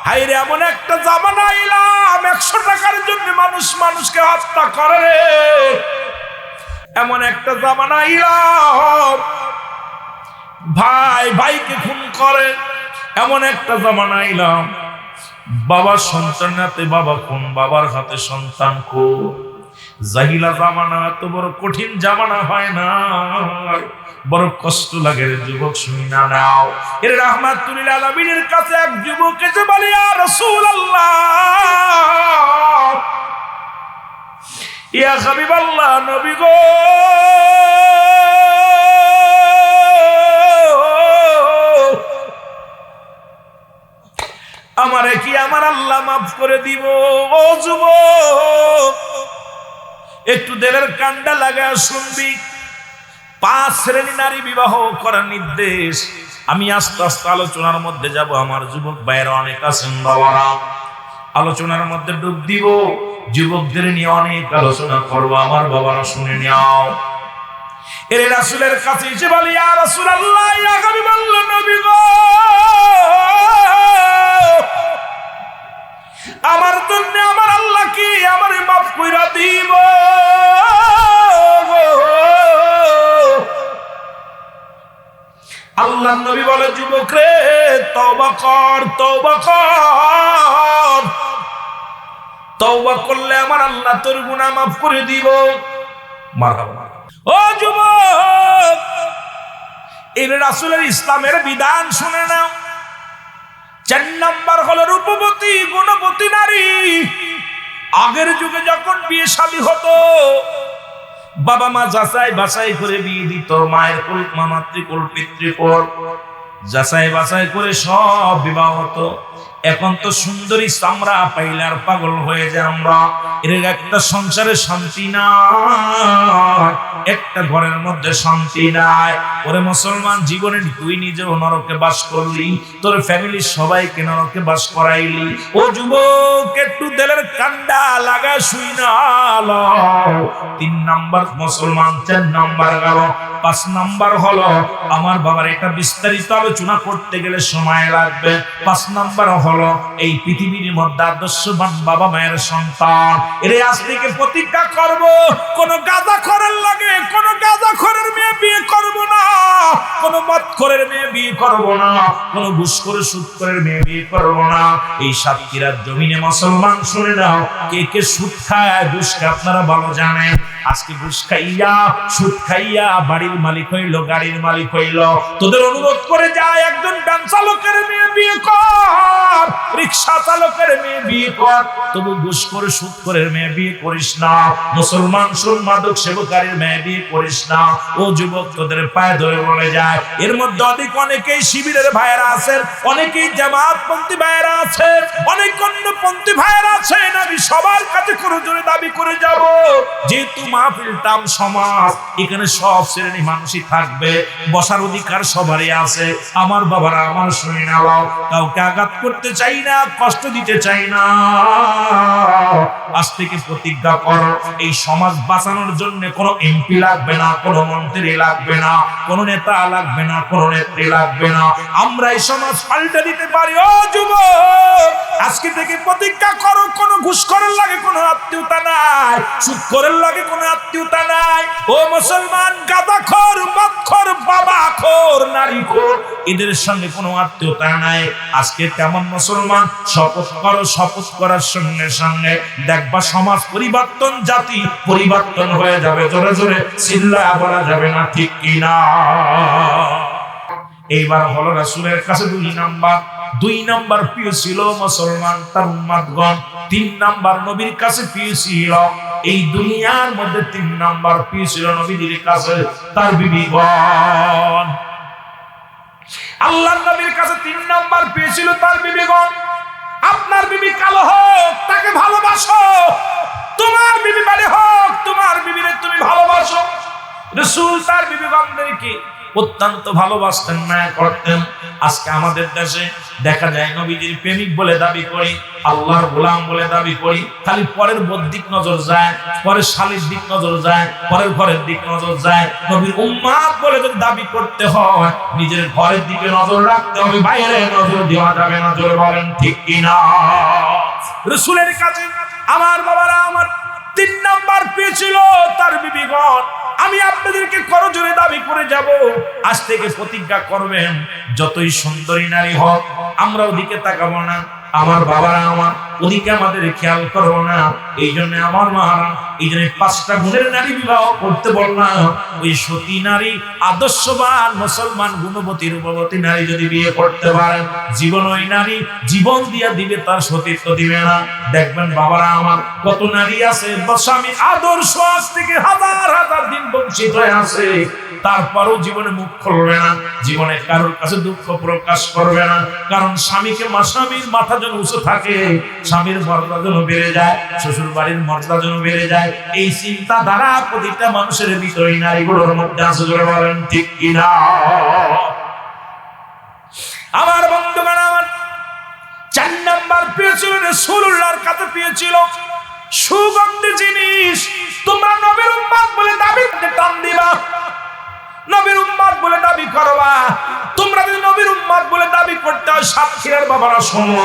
হায়রে এমন একটা জামানা এলাম 100 টাকার জন্য মানুষ মানুষকে হত্যা করে, এমন একটা জামানা এলাম ভাই ভাইকে খুন করে, এমন একটা জামানা এলাম বাবার সন্তান হাতে বাবা খুন, বাবার হাতে সন্তান খুন। জাহিলা জামানা এত বড় কঠিন জামানা হয় না, বড় কষ্ট লাগে রে যুবক, শুনি না নাও। এর রাহমাতুল লিল আলামিনের কাছে এক যুবক এসে বলে, ইয়া রাসূলুল্লাহ, ইয়া হাবিবাল্লাহ, নবী গো, আমারে কি আমার আল্লাহ মাফ করে দিব? ও যুবক, একটু দেলের কান্ডা লাগায় শুনবি। 5 শ্রেণী নারী বিবাহ করার নির্দেশ। আমি আস্তে আস্তে আলোচনার মধ্যে যাব। আমার যুবক ভাইয়েরা অনেক আছেন, বাবারা, আলোচনার মধ্যে ডুব দিব, যুবকদের নিয়ে অনেক আলোচনা করবো। আমার বাবারা শুনে নাও। এর রাসূলের কাছে এসে বলি, ইয়া রাসূলুল্লাহ, ইয়া হাবিবাল্লাহ, নবী গো, আমার জন্য আমার আল্লাহ কি আমারে মাফ কইরা দিব? আল্লাহর নবী বলে, যুবক রে, তওবা কর, তওবা কর, তওবা করলে আমার আল্লাহ তোর গুনাহ মাফ করে দিব। মারহাবা। ও যুবক, এই রাসূলের ইসলামের বিধান শুনে নাও। 4 নাম্বার হলো রূপবতী গুণবতী নারী। আগের যুগে যখন বিয়ে শাদী হতো, বাবা মা যাচাই বাছাই করে বিয়ে দিত, মায়ের কুল, মাতৃকুল, পিতৃকুল যাচাই বাছাই করে সব বিবাহ হতো। এখন তো সুন্দরী চামড়া পাইলে আর পাগল হয়ে যায় আমরা। এর একটা সংসারে শান্তি নাই, একটা ঘরের মধ্যে শান্তি নাই। ওরে মুসলমান, জীবনে তুই নিজেও নরকে বাস করলি, তোর ফ্যামিলির সবাইকে নরকে বাস করাইলি। ও যুবক, একটু দেলের কান্ডা লাগা শুই না। 3 নাম্বার মুসলমান, 4 নাম্বার গেল, 5 নাম্বার হলো আমার বাবার, এটা বিস্তারিত আলোচনা করতে গেলে সময় লাগবে। 5 নাম্বার হলো এই পৃথিবীর মধ্যে আদর্শবান বাবা মায়ের সন্তান। এর আজ থেকে প্রতিজ্ঞা করব, কোন গাঁজাখোরের লাগে, কোন গাঁজাখোরের মেয়ে বিয়ে করব না, কোন মদখোরের মেয়ে বিয়ে করব না, কোন ঘুষখোর সুদখোরের মেয়ে বিয়ে করব না। এই সাতক্ষীরার জমিনে মুসলমান শুনে নাও, কে কে সুদ খায় ঘুষ খায় আপনারা ভালো জানেন। আজকে ঘুষ খাইয়া সুদ খাইয়া বাড়ির মালিক হইল, গাড়ির মালিক হইল। তোদের অনুরোধ করে যায়, একজন গান চালকের মেয়ে বিয়ে কর, রিক্সা চালকের মেয়ে বিয়ে কর, তবু ঘুষ করে সুদ করে মেয়ে বিয়ে করিস না। মুসলমান শুন, মাদক সেবকারীর মেয়ে বিয়ে করিস না। ও যুবক, তোদের পায়ে ধরে বলে যায়, এর মধ্যে অনেকেই শিবিরের ভাইয়েরা আছেন, অনেকেই জামাতপন্থী ভাইয়েরা আছেন, অনেক অন্যপন্থী ভাইয়েরা আছেন। আমি সবার কাছে করে জোরে দাবি করে যাব, যেহেতু মাহফিল টাম সমাজ, এখানে সব শ্রেণী মানুষই থাকবে, বসার অধিকার সবারই আছে। আমার বাবারা, আমার শুনে নাও, কাউকে আঘাত করতে চাই না, কষ্ট দিতে চাই না। আজ থেকে প্রতিজ্ঞা করো, এই সমাজ বাঁচানোর জন্য কোনো এমপি লাগবে না, কোনো মন্ত্রী লাগবে না, কোনো নেতা লাগবে না, কোনো নেত্রী লাগবে না। আমরা এই সমাজ পাল্টে দিতে পারি। ও যুবক, আজকে থেকে প্রতিজ্ঞা করো, কোনো ঘুষখোরের লাগে কোনো আত্মীয়তা নাই, সুদখোরের লাগে কোনো আত্মীয়তা নাই। ও মুসলমান, গাঁজাখোর, মদখোর, বাবাখোর, নারীখোর, এদের সঙ্গে কোনো আত্মীয়তা নাই। আজকে তেমন মুসলমান শপথ করো, শপথ করার সঙ্গে সঙ্গে দেখবা সমাজ পরিবর্তন, জাতি পরিবর্তন হয়ে যাবে। জোরে জোরে চিল্লায়া বলা যাবে না, ঠিক কিনা? এইবার হলো রাসূলের কাছে 2 নাম্বার প্রিয় ছিল মুসলমান তার উম্মতগণ। 3 নাম্বার নবীর কাছে প্রিয় ছিল এই দুনিয়ার মধ্যে 3 নাম্বার পেয়েছিল নবীজির কাছে তার বিবিগণ। আল্লাহর নবীর কাছে 3 নাম্বার পেয়েছিল তার বিবিগণ। আপনার বিবি কালো হোক তাকে ভালোবাসো, তোমার বিবি বাড়ি হোক তোমার বিবিরে তুমি ভালোবাসো। রাসূল তার বিবিগণদেরকে অত্যন্ত ভালোবাসতেন, মায়া করতেন। আজকে আমাদের দেশে দেখা যায় নবীজির প্রেমিক বলে দাবি করি, আল্লাহর গোলাম বলে দাবি করি, খালি পরের দিক নজর যায়, পরের শালীর দিক নজর যায়, পরের ঘরের দিক নজর যায়। নবীর উম্মাত বলে যদি দাবি করতে হয় নিজের ঘরের দিকে নজর রাখতে হবে, বাইরে নজর দেওয়া যাবে না। জোরে বলেন ঠিক কিনা? রাসূলের কাছে আমার বাবারা আমার 3 নাম্বার পেয়েছিল তার বিবিগণ। আমি আপনাদেরকে করজোরে দাবি করে যাব, আজ থেকে প্রতিজ্ঞা করবেন যতই সুন্দরী নারী হোক আমরা ওদিকে তাকাবো না, আমার বাবারা আমার ওদিকে আমাদের খেয়াল করবো না। এই জন্য আমার মারা এই জন্য 5টা গুণের নারী বিবাহ করতে বললাম। ওই সতী নারী আদর্শবান মুসলমান গুণবতী রূপবতী নারী যদি বিয়ে করতে পারেন, জীবন ওই নারী জীবন দিয়া দিবে, তার সতীত্ব দিবে না। দেখবেন বাবারা আমার কত নারী আছে স্বামীর আদর্শ আজ থেকে হাজার হাজার দিন বঞ্চিত হয়ে আছে, তারপরও জীবনে মুখ খুলবে না, জীবনে কারোর কাছে দুঃখ প্রকাশ করবে না। কারণ স্বামীকে স্বামীর মাথা যেন উঁচু থাকে, স্বামীর মর্যাদা যেন বেড়ে যায়, শ্বশুর বাড়ির মর্যাদা যেন বেড়ে যায়, এই চিন্তা ধারা প্রতিটা মানুষের ভিতরে নারীগুলোর মধ্যে আছে। জোরে বলেন ঠিক কিনা? আমার বন্ধুগণ আমার 4 নাম্বার পেয়েছিল রাসূলুল্লাহর কাছে পেয়েছিল সুগন্ধি জিনিস। তোমরা নবীর উম্মত বলে দাবি করতে টান দিবা, নবীর উম্মত বলে দাবি করবা। তোমরা যদি নবীর উম্মত বলে দাবি করতে হয়, সাতক্ষীরার বাবারা শোনো,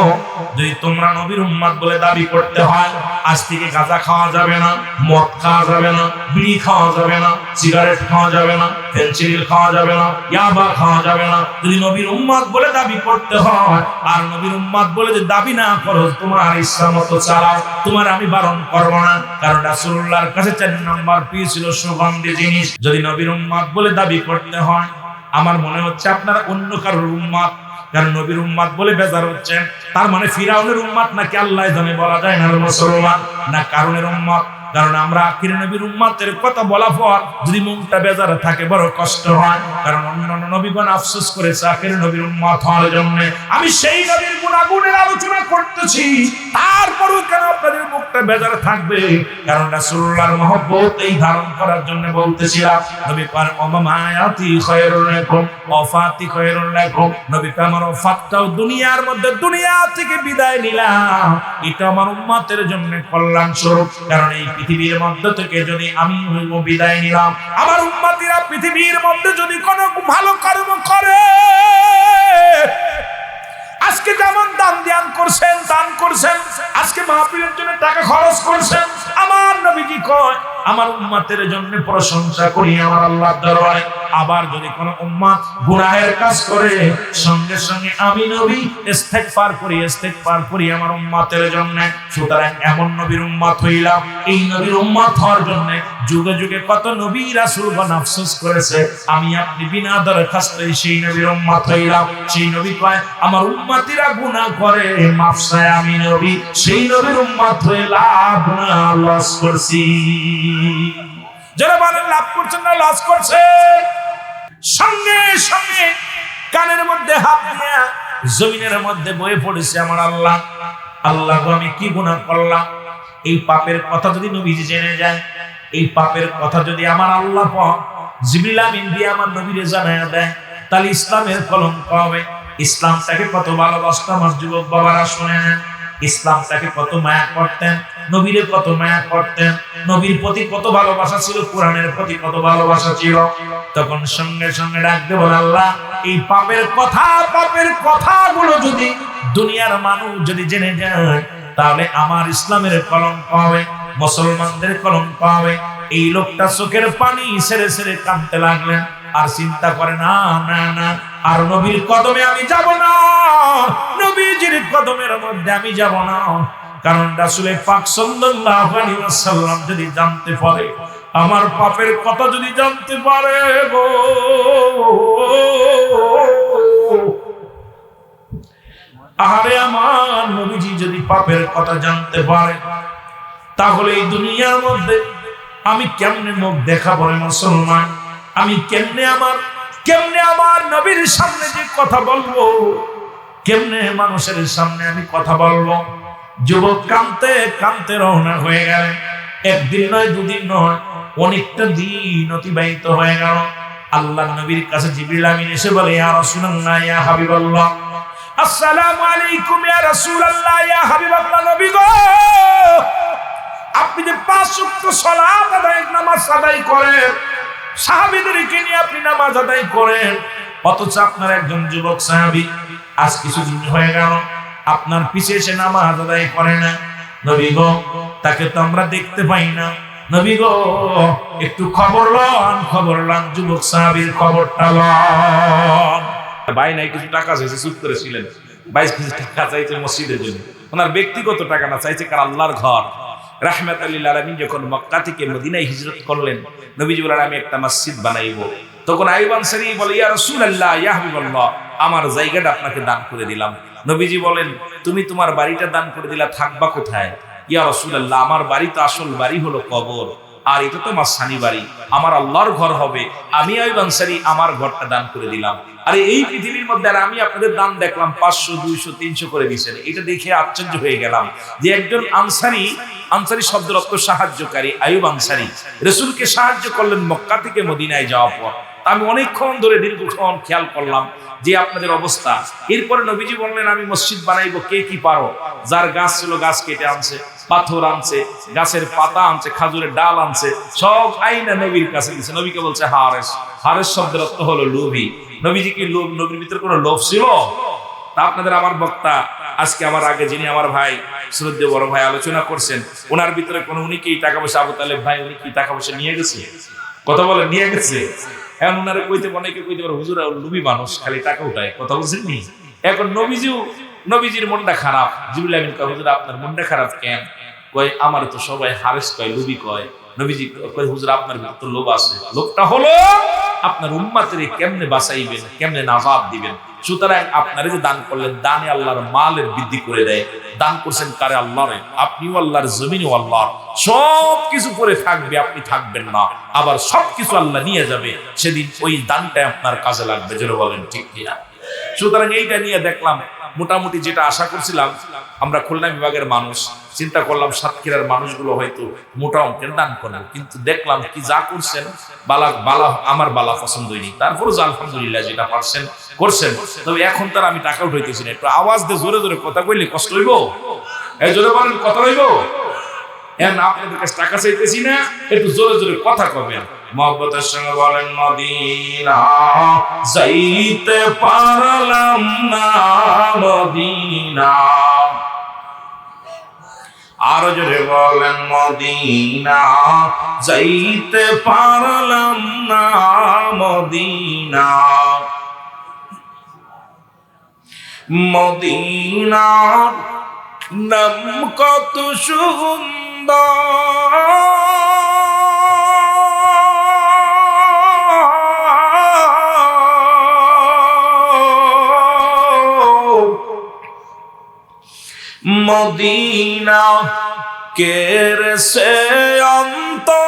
যদি তোমরা নবীর উম্মত বলে দাবি করতে হয় আজ থেকে গাঁজা খাওয়া যাবে না, মদ খাওয়া যাবে না, বিড়ি খাওয়া যাবে না, সিগারেট খাওয়া যাবে না, ফেনসিডিল খাওয়া যাবে না, ইয়াবা খাওয়া যাবে না। যদি নবীর উম্মত বলে দাবি করতে হয় আর নবীর উম্মত বলে যদি দাবি না করো, তোমার ইচ্ছা মতো চালাও, তোমার আমি বারণ করবো না। কারণ রাসূলুল্লাহর কাছে 4 নাম্বার পেয়েছিল সুগন্ধি জিনিস। যদি নবীর উম্মত বলে দাবি করতে হয়, আমার মনে হচ্ছে আপনারা অন্য কারোর উম্মত, কারণ নবীর উম্মত বলে বেজার হচ্ছেন। তার মানে ফিরাউনের উম্মত নাকি আল্লাহ জানে, বলা যায় না মুসলমান না কারণের উম্মত। কারণ আমরা আখির নবীর উম্মতের কথা বলা পর যদি মনটা বেজারে থাকে বড় কষ্ট হয়। কারণ অন্যান্য নবীগণ আফসোস করেছে আখির নবীর উম্মত হওয়ার জন্য। আমি সেই নবীর গুণাগুণের আলোচনা করতেছি, তারপরও কেন আপনাদের মুখটা বেজারে থাকবে? কারণ রাসূলুল্লাহর মহব্বত এই ধারণ করার জন্য বলতেছিলাম। নবী পার ওমামায়াতি খায়রুল লাকুম ওয়াফাতি খায়রুল লাকুম, নবী আমার ওয়াফাতটাও দুনিয়ার মধ্যে দুনিয়া থেকে বিদায় নিলাম, এটা আমার উম্মতের জন্য কল্যাণ স্বরূপ। কারণ এই পৃথিবীর মধ্যে থেকে যদি আমি বিদায় নিলাম, আমার উম্মতিরা পৃথিবীর মধ্যে যদি কোনো ভালো কর্ম করে, আজকে যেমন দান করছেন, আজকে মাহফিলের জন্য টাকা খরচ করছেন, আমার নবীজি কয় আমার উম্মতের জন্য প্রশংসা করি আমার আল্লাহর দরবারে। আবার যদি কোন উম্মত গুনাহের কাজ করে, সঙ্গে সঙ্গে আমি নবী ইস্তেগফার করি আমার উম্মতের জন্য। সুতরাং এমন নবীর উম্মত হইলাম, এই নবীর উম্মত হওয়ার জন্য যুগে যুগে কত নবী রাসূলগণ আফসোস করেছে, আমি আপনি বিনা দরখাস্তে সেই নবীর উম্মত হইলাম। সেই নবী কয় আমার উম্মতিরা গুনাহ করে, মাফ চায় আমি নবী সেই নবীর উম্মত হয়ে লাভ না লস করছি। যারা বলেন লাভ করছেন না লস করছে? সঙ্গে সঙ্গে কানের মধ্যে হাত দিয়া জমিনের মধ্যে বয়ে পড়েছে আমার আল্লাহ, আল্লাহ গো আমি কি গুনাহ করলাম? এই পাপের কথা যদি নবীজি জেনে যায়, এই পাপের কথা যদি আমার আল্লাহ জিবরিল আমিন দিয়ে আমার নবীরে জানায়া দেয়, তাহলে ইসলামের কলঙ্ক হবে। ইসলামটাকে কত ভালোবাসতো আমার যুবক বাবারা, শুনে নেন। ইসলামটাকে কত মায়া করতেন, নবীরে কত মায়া করতেন, নবীর প্রতি কত ভালোবাসা ছিল, কোরআনের প্রতি কত ভালোবাসা ছিল। তখন সঙ্গে সঙ্গে ডাকতে বলে আল্লাহ এই পাপের কথাগুলো যদি দুনিয়ার মানুষ যদি জেনে যায়, তাহলে আমার ইসলামের কলঙ্ক হবে, মুসলমানদের কলঙ্ক হবে। এই লোকটা চোখের পানি ছেড়ে ছেড়ে কাঁদতে লাগলেন, আর চিন্তা করে না না না আর নবীর কদমে আমি যাব না, নবীজির কদমের মধ্যে আমি যাব না। কারণ রাসূল পাক সাল্লাল্লাহু আলাইহি ওয়াসাল্লাম যদি জানতে পারে, আমার পাপের কথা যদি জানতে পারে গো, আরে আমার নবীজি যদি পাপের কথা জানতে পারে, তাহলে এই দুনিয়ার মধ্যে আমি কেমনে মুখ দেখাবো রে মুসলমান? আমি কেমনে আমার নবীর সামনে যে কথা বলবো, কেমনে মানুষের সামনে আমি কথা বলবো? যুবক কাঁদতে কাঁদতে রওনা হয়ে গেলেন। একদিন নয়, দুদিন নয়, অনেকটা দিন অতিবাহিত হয়ে গেল। আল্লাহর নবীর কাছে জিবরিল আমিন এসে বলে, ইয়া রাসূলুল্লাহ, ইয়া হাবিবাল্লাহ, আসসালামু আলাইকুম ইয়া রাসূলুল্লাহ, ইয়া হাবিবাল্লাহ, নবী গো, আপনি যে 5 ওয়াক্ত সালাত আদায়, নামাজ আদায় করেন, সাহাবীদেরকে নিয়ে আপনি নামাজ আদায় করেন, অথচ আপনার একজন যুবক সাহাবী আজ কিছুদিন হয়ে গেল আপনার পিছে এসে নামাজ আদায় করে না। নবী গো, তাকে তো আমরা দেখতে পাই না। নবী গো, একটু খবর লন, যুবক সাহাবীর খবরটা লন। ভাই নাই কিছু টাকা চাইছে, চুপ করেছিলেন। 22 কিছু টাকা চাইছে মসজিদের জন্য, ওনার ব্যক্তিগত টাকা না, চাইছে কার আল্লাহর ঘর। রাহমাতুল লিল আলামিন যখন মক্কা থেকে মদিনায় হিজরত করলেন, নবীজি বলেন আমি একটা মসজিদ বানাইবো। তখন আইয়ুব আনসারী বলে, ইয়া রাসূলুল্লাহ, ইয়া হাবিবাল্লাহ, আমার জায়গাটা আপনাকে দান করে দিলাম। নবীজি বলেন, তুমি তোমার বাড়িটা দান করে দিলা, থাকবা কোথায়? ইয়া রাসূলুল্লাহ, আমার বাড়ি তো আসল বাড়ি হলো কবর, আর এটা তো মাসানি বাড়ি, আমার আল্লাহর ঘর হবে। আমি আইয়ুব আনসারী আমার ঘরটা দান করে দিলাম। আরে এই পৃথিবীর মধ্যে আর আমি আপনাদের দান দেখলাম 500, 200, 300 করে দিয়েছেন। এটা দেখে আশ্চর্য হয়ে গেলাম যে একজন আনসারী শব্দের অর্থ সাহায্যকারী। আইয়ুব আনসারী রাসূলকে সাহায্য করলেন মক্কা থেকে মদিনায় যাওয়ার পর। আমি অনেকক্ষণ ধরে দীর্ঘক্ষণ খেয়াল করলাম যে আপনাদের অবস্থা। এরপরে নবীজি বললেন, আমি মসজিদ বানাইবো, কে কি পারো? যার গাছ ছিল গাছ কেটে আনছে, পাথর আনছে, গাছের পাতা আনছে, খাজুরের ডাল আনছে, সব আইনা নবীর কাছে দিচ্ছে। নবীকে বলছে হারেস শব্দের অর্থ হলো লোভী। নবীজি কি নবীর ভিতরে কোনো লোভ ছিল? তা আপনাদের আমার বক্তা আজকে আমার আগে যিনি আমার ভাই শ্রদ্ধেয় বড় ভাই আলোচনা করছেন, ওনার ভিতরে কোনো উনি কি টাকা পয়সা, আবু তালেব ভাই উনি কি টাকা পয়সা নিয়ে গেছে? কথা বলে নিয়ে গেছে? এখন ওনারা অনেকে কইতে পারে হুজুর লুবি মানুষ, খালি টাকা উঠায়, কথা বলছেন নি? এখন নবীজির মনটা খারাপ। জিবরিল আমিন কয়, হুজুর আপনার মনটা খারাপ কেন? কয়, আমার তো সবাই হারেস কয়, লুবি কয়। নবীজি কয়, হুজুর আপনার ভিতর তো লোভ আছে। লোভটা হলো আপনার উম্মতের কেমনে বাঁচাইবেন, কেমনে নাজাত দিবেন। সুতরাং আপনারা যে দান করলেন, দানে আল্লাহর মালের বৃদ্ধি করে দেয়। দান করছেন কারে? আল্লাহরে। আপনিও আল্লাহর, জমিনও আল্লাহর। সবকিছু পরে থাকবে, আপনি থাকবেন না, আবার সবকিছু আল্লাহ নিয়ে যাবে। সেদিন ওই দানটাই আপনার কাজে লাগবে, যেন বলেন ঠিক কিনা। সুতরাং এইটা নিয়ে দেখলাম মোটামুটি যেটা আশা করছিলাম, আমরা খুলনা বিভাগের মানুষ, চিন্তা করলাম সাতক্ষীরার মানুষগুলো হয়তো মোটা অঙ্কের দান করবো, কিন্তু দেখলাম কি যা করছেন আমার বালা পছন্দ হয়নি। তারপরে আলহামদুলিল্লাহ যেটা পারছেন করছেন। তবে এখন তার আমি টাকা উঠাইতেছি না, একটু আওয়াজ দিয়ে জোরে জোরে কথা কইলে কষ্ট হইব। এই জোরে বলেন, কথা হইব। এখন আপনাদের কাছে টাকা চাইতেছি না, একটু জোরে জোরে কথা কবেন, মহব্বতের সঙ্গে বলেন, মদিনা যাইতে পারলাম না, মদিনা। আরো জোরে বলেন, মদিনা যাইতে পারলাম না, মদিনা। মদিনার নাম কত সুন্দর, মদিনা কেরসে অন্তর,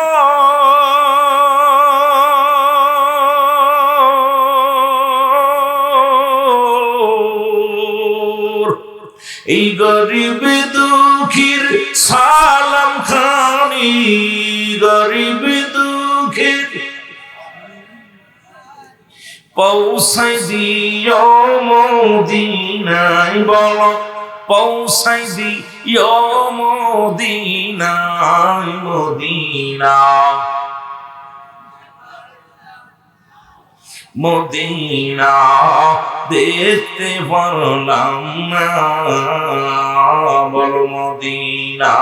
এই গরিব দুঃখীর সালাম খানি, গরিব দুঃখীর পৌঁছাই দিও মদিনায়, বলো পৌঁছাই দিও মদিনায়, মদিনা। মদিনা দেখতে পারলাম না, বল মদিনা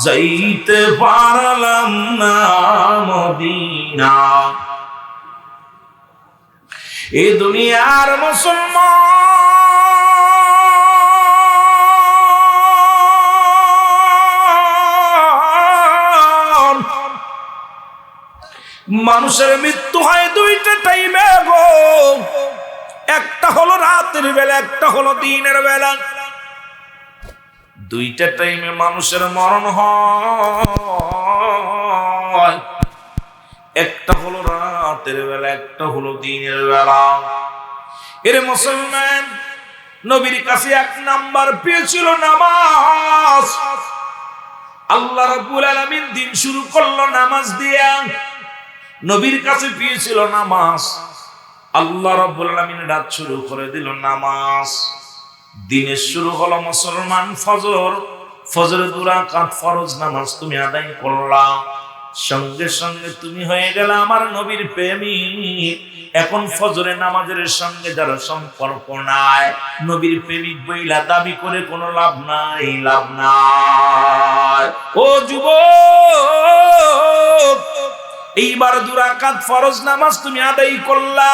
যাইতে পারলাম না, মদিনা। এ দুনিয়ার মুসলমান, মানুষের মৃত্যু হয় দুইটা টাইমে গো, একটা হলো রাতের বেলা, একটা হলো দিনের বেলা। দুইটা টাইমে মানুষের মরণ হয়, একটা হলো রাতের বেলা, একটা হলো দিনের বেলা। এর মুসলমান, নবীর কাছে এক নাম্বার পেয়েছিল নামাজ। আল্লাহ রাব্বুল আলামিন দিন শুরু করলো নামাজ দিয়া, নবীর কাছে পেয়েছিল নামাজ। আল্লাহ রাব্বুল আলামিন রাত শুরু করে দিল নামাজ। দিনের শুরু হলো মুসলমান ফজর। ফজরের 2 রাকাত ফরজ নামাজ তুমি আদায় করলা, সঙ্গে সঙ্গে তুমি হয়ে গেল আমার নবীর প্রেমিক। এখন ফজরের নামাজের সঙ্গে যারা সম্পর্ক নাই, নবীর প্রেমিক বইলা দাবি করে কোনো লাভ নাই, লাভ নাই। ও যুবক, এইবার 2 রাকাত ফরজ নামাজ তুমি আদায় করলা,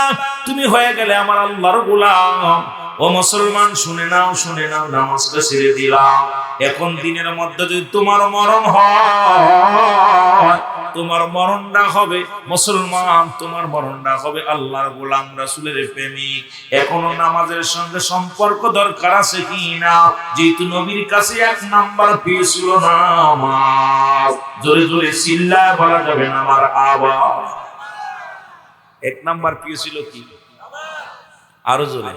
তুমি হয়ে গেলে আমার আল্লাহর গোলাম। ও মুসলমান, শুনে নাও, শুনে নাও, নামাজটা ছেড়ে দিলাম। এখন দিনের মধ্যে যদি তোমার মরণ হয়, তোমার মরণটা হবে মুসলমান, তোমার মরণটা হবে আল্লাহর গোলাম, রাসূলের প্রেমিক। এখনো নামাজের সঙ্গে সম্পর্ক দরকার আছে কি না? যেহেতু নবীর কাছে এক নাম্বার পেয়েছিল নামাজ, জোরে জোরে চিল্লায় বলা যাবে না আমার আওয়াজ। এক নাম্বার পেয়েছিল কি? আরো জোরে।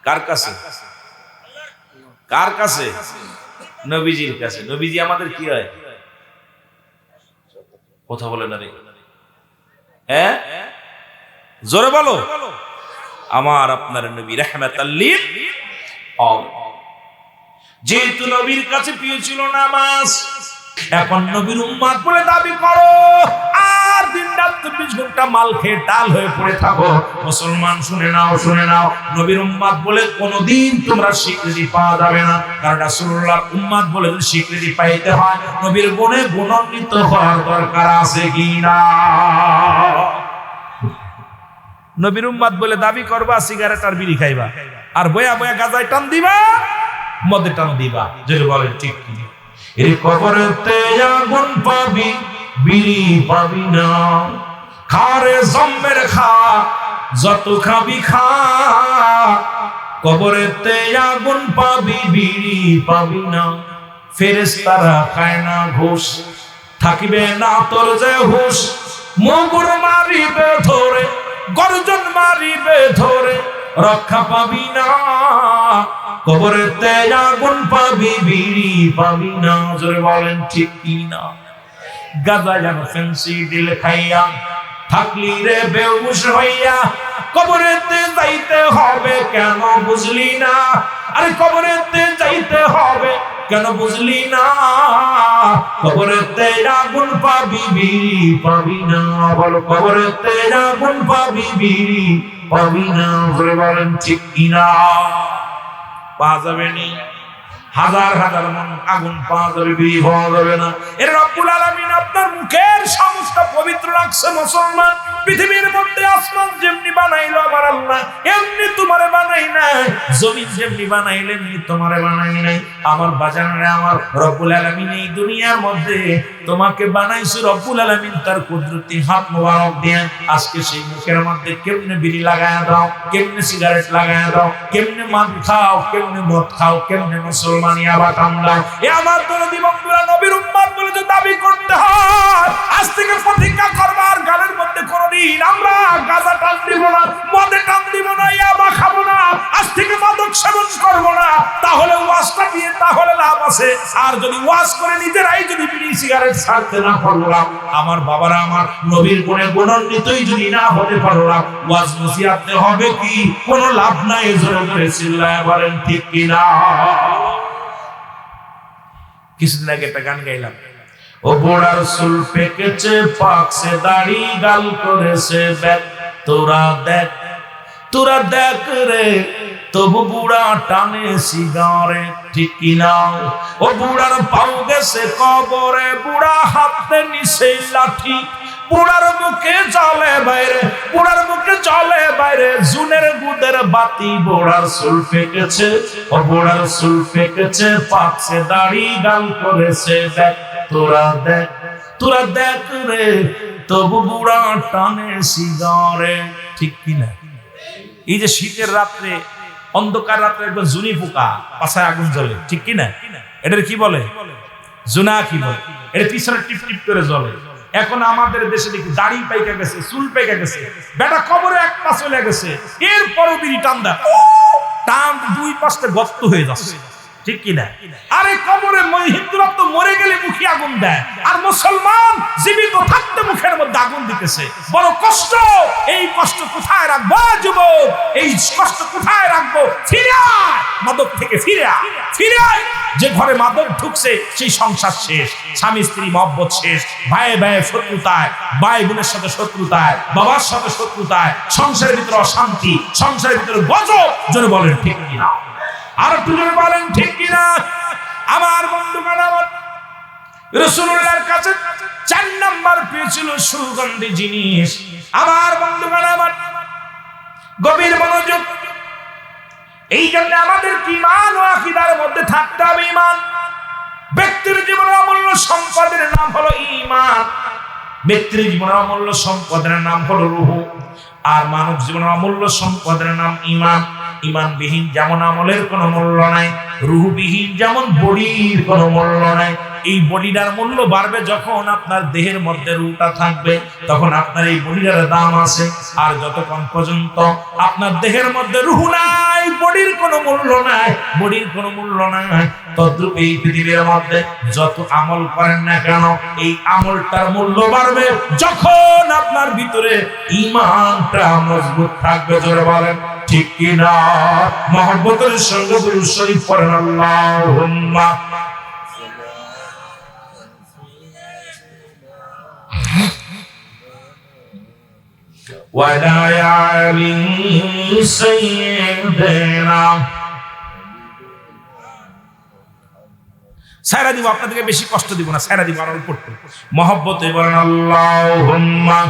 কার কাছে? কার কাছে? নবীজির কাছে। নবীজি আমাদের কি হয়? কথা বলে না রে, হ্যাঁ জোরে বলো। আমার আপনার নবী রাহমাতাল লিল আলামিন। যেহেতু নবীর কাছে পেয়েছিল নামাজ, এখন নবীর উম্মত বলে দাবি করো আর দিন রাত 24 ঘন্টা মাল খেয়ে ডাল হয়ে পড়ে থাকো। মুসলমান শুনে নাও, শুনে নাও, নবীর উম্মত বলে কোনদিন তোমরা স্বীকৃতি পাওয়া যাবে না। কারণ রাসূলুল্লাহর উম্মত বলে স্বীকৃতি পাইতে হয়, নবীর গুণে গুণান্বিত হওয়ার দরকার আছে কি না? নবীর উম্মত বলে দাবি করবা, সিগারেট আর বিড়ি খাইবা, আর বয়া বয়া গাঁজায় টান দিবা, মদে টান দিবা। যদি বলে ঠিক কি? এই কবরেতে আগুন পাবি, বিড়ি পাবি না। খারে জম্মের খা, যত খাবি খা। কবরেতে আগুন পাবি, বিড়ি পাবি না। ফেরেশতারা খায় না ঘুষ, থাকিবে না তোর যে হুশ। মুগুর মারিবে ধরে, গর্জন মারিবে ধরে, রক্ষা পাবি না। কবরেতে আগুন পাবি, বিড়ি পাবি না। জোরে বলেন ঠিক কি না? গাঁজা যেন ফেন্সি ডিল খাইয়া থাকলি রে বেহুশ হইয়া, কবরেতে যাইতে হবে কেন বুঝলি না? আরে কবরেতে যাইতে হবে কেন বুঝলি না? কবরেতে আগুন পাবি, বিড়ি পাবি না। বলো কবরেতে আগুন পাবি, বিড়ি পাবি না। জোরে বলেন ঠিক কি না? পাওয়া যাবে নি? হাজার হাজার মন আগুন পাওয়া যাবে, বিড়ি পাওয়া যাবে না। এর রব্বুল আলামিন আপনার মুখের সমস্ত পবিত্র রাখছে মুসলমান। পৃথিবীর মধ্যে আসমান যেমনি বানাইলো আমার আল্লাহ, এমনি তোমারে বানাই নাই। জমিন যেমনি বানাইলেন তোমারে বানাই নাই। আমার বাজানরে, আমার রব্বুল আলামিন এই দুনিয়ার মধ্যে তোমাকে বানাইছে রব্বুল আলামিন তার কুদরতি হাত মোবারক দিয়ে। আজকে সেই মুখের মধ্যে কেমনে বিড়ি লাগায়া দাও, কেমনে সিগারেট লাগায়া দাও, কেমনে মাছ খাও, কেমনে মদ খাও, কেমনে মুসলমানিয়া বাটাম দাও। এ আমার দরদি বন্ধুরা, নবীর উম্মত বলে যে দাবি করতে হয়, আজ থেকে প্রতিজ্ঞা করবার গালের মধ্যে কোনদিন আমরা গাঁজা টান দিব না, মদে টান দিব না, ইয়াবা খাবো না, আজ থেকে মাদক সেবন করবো না। তাহলে ওয়াজটা দিয়ে তাহলে লাভ আছে। আর যদি ওয়াজ করে নিজেরাই যদি বিড়ি সিগারেট ছাড়তে না পারলাম, আমার বাবারা, আমার নবীর গুণে গুণান্বিতই যদি না হতে পারলাম, ওয়াজ নসিহত হবে কি? কোনো লাভ নাই। জোরে জোরে চিল্লায় বলেন ঠিক কিনা? কিছুদিন আগে একটা গান গাইলাম, ও বুড়ার চুল পেকেছে, পাকছে দাড়ি, গাল করেছে ব্যাক, তোরা দেখ, তোরা দেখ রে, তবু বুড়া টানে সিগারেট, ঠিক কিনা? ও বুড়ার পাও গেছে কবরে, বুড়া হাতে নিছে লাঠি, বুড়ার মুখে চলে বাইরে, বুড়ার মুখে চলে বাইরে জুনের গুদের বাতি। বুড়ার চুল পেকেছে, ও বুড়ার চুল পেকেছে, পাকছে দাড়ি, গাল করেছে দেখ, তোরা দেখ, তোরা দেখ রে, তবু বুড়া টানে সিগারেট, ঠিক কিনা? এই যে শীতের রাত্রে অন্ধকার রাত্রে একবার জুনি পোকা পাছায় আগুন জ্বলে, ঠিক কি না? এটার কি বলে? জুনা কি বলে? এটা পিছনে টিপ টিপ করে জ্বলে। এখন আমাদের দেশে দেখি দাড়ি পাইকা গেছে, চুল পাইকা গেছে, বেটা কবরে এক পা চলে গেছে, এরপরও বিড়ি টান দেয়, টান দুই পাশে গর্ত হয়ে যাচ্ছে, ঠিক কিনা? আরে কবরে হিন্দুরা তো মরে গেলে মুখে আগুন দেয়, আর মুসলমান জীবিত থাকতে মুখের মধ্যে আগুন দিতেছে। বড় কষ্ট। এই কষ্ট কোথায় রাখবো যুবক? এই কষ্ট কোথায় রাখবো? ফিরে আয়, মাদক থেকে ফিরে আয়, ফিরে আয়। যে ঘরে মাদক ঢুকছে সেই সংসার শেষ, স্বামী স্ত্রী মহব্বত শেষ, ভাইয়ে ভাইয়ে শত্রুতায়, ভাই বোনের সাথে শত্রুতায়, বাবার সাথে শত্রুতায়, সংসারের ভিতরে অশান্তি, সংসারের ভিতরে গজব। জোরে বলেন ঠিক কিনা? আর একটু জোরে বলেন ঠিক কিনা? আমার বন্ধুগণ, আমার রাসূলুল্লাহর কাছে 4 নাম্বার পেয়েছিল সুগন্ধি জিনিস। আমার বন্ধুগণ, আমার গভীর মনোযোগ। এই জন্য আমাদের ঈমান ও আকীদার মধ্যে থাকতে হবে ঈমান। ব্যক্তির জীবনের অমূল্য সম্পদের নাম হলো ঈমান। ব্যক্তির জীবনের অমূল্য সম্পদের নাম হলো রূহ। আর মানব জীবনের অমূল্য সম্পদের নাম ঈমান। ঈমানবিহীন যেমন আমলের কোনো মূল্য নাই, রূহবিহীন যেমন বডির কোনো মূল্য নাই। এই বডিটার মূল্য বাড়বে যখন আপনার দেহের মধ্যে রূহটা থাকবে, তখন আপনার এই বডিটার দাম আছে। আর যতক্ষণ পর্যন্ত আপনার দেহের মধ্যে রূহ নাই, বডির কোনো মূল্য নাই, বডির কোনো মূল্য নাই, তদ্রূপ এই পৃথিবীর মধ্যে যত আমল করেন না কেন, এই আমলটার মূল্য বাড়বে যখন আপনার ভিতরে ঈমানটা মজবুত থাকবে। জোরে বলেন ঠিক কিনা? মহব্বতের সঙ্গে দুরূদ শরীফ পড়েন, আল্লাহুম্মা ওয়ালা আলি সাইয়্যিদিনা। সাইরা দিব, আপনাদেরকে বেশি কষ্ট দিব না, সাইরা দিব, আর অল্প পড়তে। মহব্বতে বলেন আল্লাহুম্মা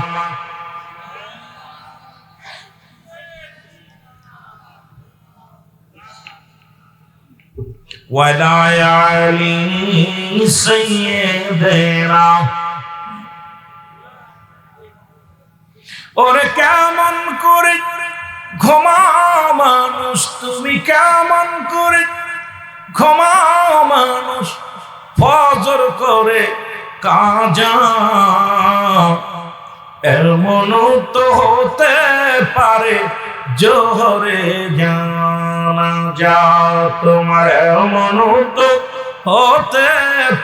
ওয়ালা আলি সাইয়্যিদিনা। ওরে কেমন করে ঘুমাও মানুষ, তুমি কেমন করে ঘুমাও মানুষ, ফজর করে কাজা, এমন তো হতে পারে জোহরে জানাজা তোমার, এমন তো হতে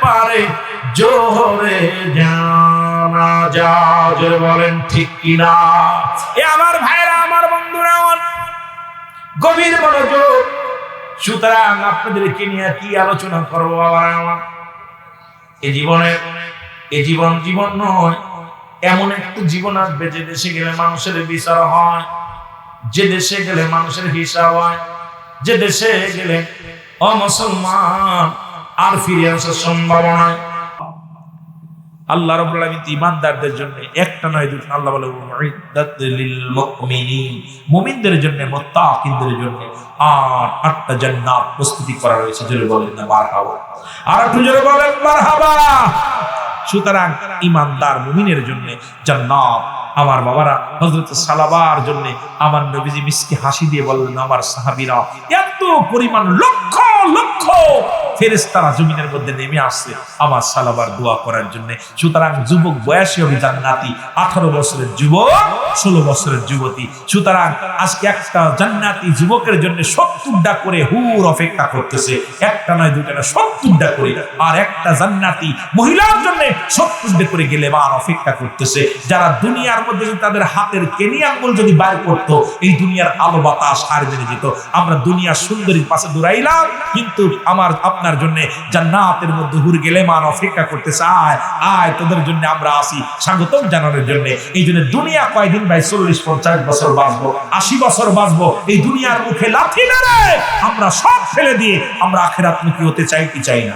পারে জোহরে জানাজা। জোরে বলেন ঠিক কিনা? এ আমার ভাইরা, আমার বন্ধুরা, আমার গভীর মনোযোগ। সুতরাং আপনাদেরকে নিয়ে কি আলোচনা করবো বাবা আমার? এই জীবনে, এই জীবন জীবন নয়, এমন একটা জীবন আসবে যে দেশে গেলে মানুষের বিচার হয়, যে দেশে গেলে মানুষের হিসাব হয়, যে দেশে গেলে অমুসলমান আর ফিরে আসার সম্ভাবনা। আল্লাহ রাব্বুল আলামিন ঈমানদারদের জন্য একটা নয় দুটো, আল্লাহ বলে উইদ্দাত লিল মুমিনিন, মুমিনদের জন্য, মুত্তাকিনদের জন্য 8টা জান্নাত প্রস্তুতি করা রয়েছে। জোরে বলেন না মারহাবা? আর একটু জোরে বলেন মারহাবা। সুতরাং ঈমানদার মুমিনের জন্য জান্নাত। আমার বাবারা, হযরত সালাবার জন্য আমার নবীজি মিষ্টি হাসি দিয়ে বললেন, আমার সাহাবীরা এত পরিমাণ লক্ষ লক্ষ ফেরেশতারা জমিনের মধ্যে নেমে আসছে আমার সালাবার দোয়া করার জন্য। সুতরাং যুবক বয়সী হবে জান্নাতি, 18 বছরের যুবক, 16 বছরের যুবতী। সুতরাং আজকে একটা জান্নাতি যুবকের জন্য 70টা করে হুর অপেক্ষা করতেছে, একটা নয় দুইটা না, 70টা করে। আর একটা জান্নাতি মহিলার জন্য 70টা করে গেলেবান অপেক্ষা করতেছে, যারা দুনিয়ার মধ্যে তাদের হাতের কেনি আঙ্গুল যদি বাইর করতো, এই দুনিয়ার আলো বাতাস হার মেনে যেত। আমরা দুনিয়ার সুন্দরীর পাশে দৌড়াইলাম, কিন্তু আমার আপনার জন্য জান্নাতের মধ্যে হুর গেলেমান অপেক্ষা করতেছে। আয় আয়, তোদের জন্য আমরা আসি স্বাগতম জানানোর জন্য। এই জন্য দুনিয়া কয়দিন ভাই? 40-50 বছর বাঁচবো, 80 বছর বাঁচবো। এই দুনিয়ার মুখে লাথি মেরে আমরা সব ফেলে দিয়ে আমরা আখিরাতমুখী হতে চাই কি চাই না?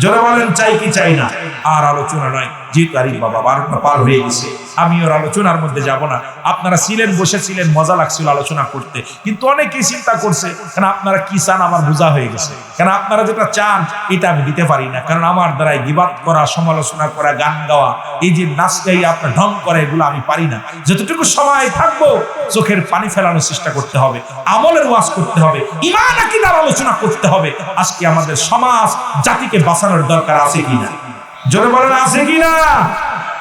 জোরে বলেন চাই কি চাই না? আর আলোচনা নয়, যেহেতু আরে বাবা 12টা পার হয়ে গেছে, আমি ওর আলোচনার মধ্যে যাব না। আপনারা ছিলেন, বসেছিলেন, মজা লাগছিল আলোচনা করতে, কিন্তু অনেকেই চিন্তা করছে কেন আপনারা কি চান আমার বোঝা হয়ে গেছে, কেন আপনারা যেটা চান এটা আমি দিতে পারি না, কারণ আমার দ্বারাই গিবাত করা, সমালোচনা করা, গান গাওয়া, এই যে নাচ গাই আপনার ঢং করা, এগুলো আমি পারি না। যতটুকু সময় থাকবো চোখের পানি ফেলানোর চেষ্টা করতে হবে, আমলের ওয়াজ করতে হবে, ঈমান আকীদার আলোচনা করতে হবে। আজকে আমাদের সমাজ জাতিকে বাঁচানোর দরকার আছে কিনা? জোরে বলেন আছে কিনা?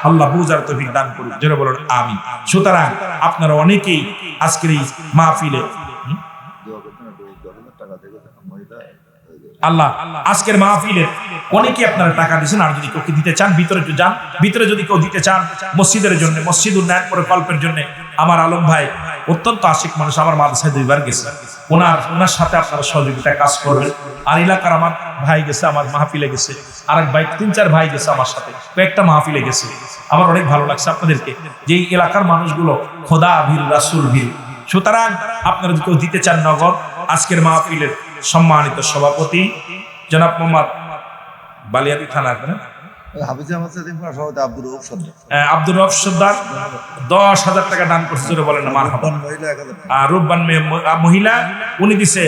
আল্লাহ বুঝার তৌফিক দান করুন, জোরে বলেন আমিন। সুতরাং আপনারা অনেকেই আজকের এই মাহফিলে আল্লাহ আজকের মাহফিলে অনেকে আপনারা টাকা দিয়েছেন, আর যদি কেউ দিতে চান ভিতরে একটু যান, ভিতরে যদি কেউ দিতে চান মসজিদের জন্য, মসজিদ উন্নয়ন প্রকল্পের জন্য। আমার আলম ভাই অত্যন্ত আশিক মানুষ, আমার মাদ্রাসায় 2 বার গেছে, ওনার সাথে আপনারা সহযোগিতায় কাজ করবেন। আর এলাকার আমার ভাই গেছে, আমার মাহফিলে গেছে, আরেক ভাই 3-4 ভাই গেছে আমার সাথে, কয়েকটা মাহফিলে গেছে। আমার অনেক ভালো লাগছে আপনাদেরকে যে এই এলাকার মানুষগুলো খোদা ভীর, রাসূল ভীর। সুতরাং আপনারা যদি কেউ দিতে চান নগদ, আজকের মাহফিলের সম্মানিত সভাপতি জনাব মোহাম্মদ বালিয়াদি থানার আব্দুর রউফ সর্দার 10,000 টাকা দান করছে, বলেন না মারহাবা। আর রূপবান মহিলা উনি দিছে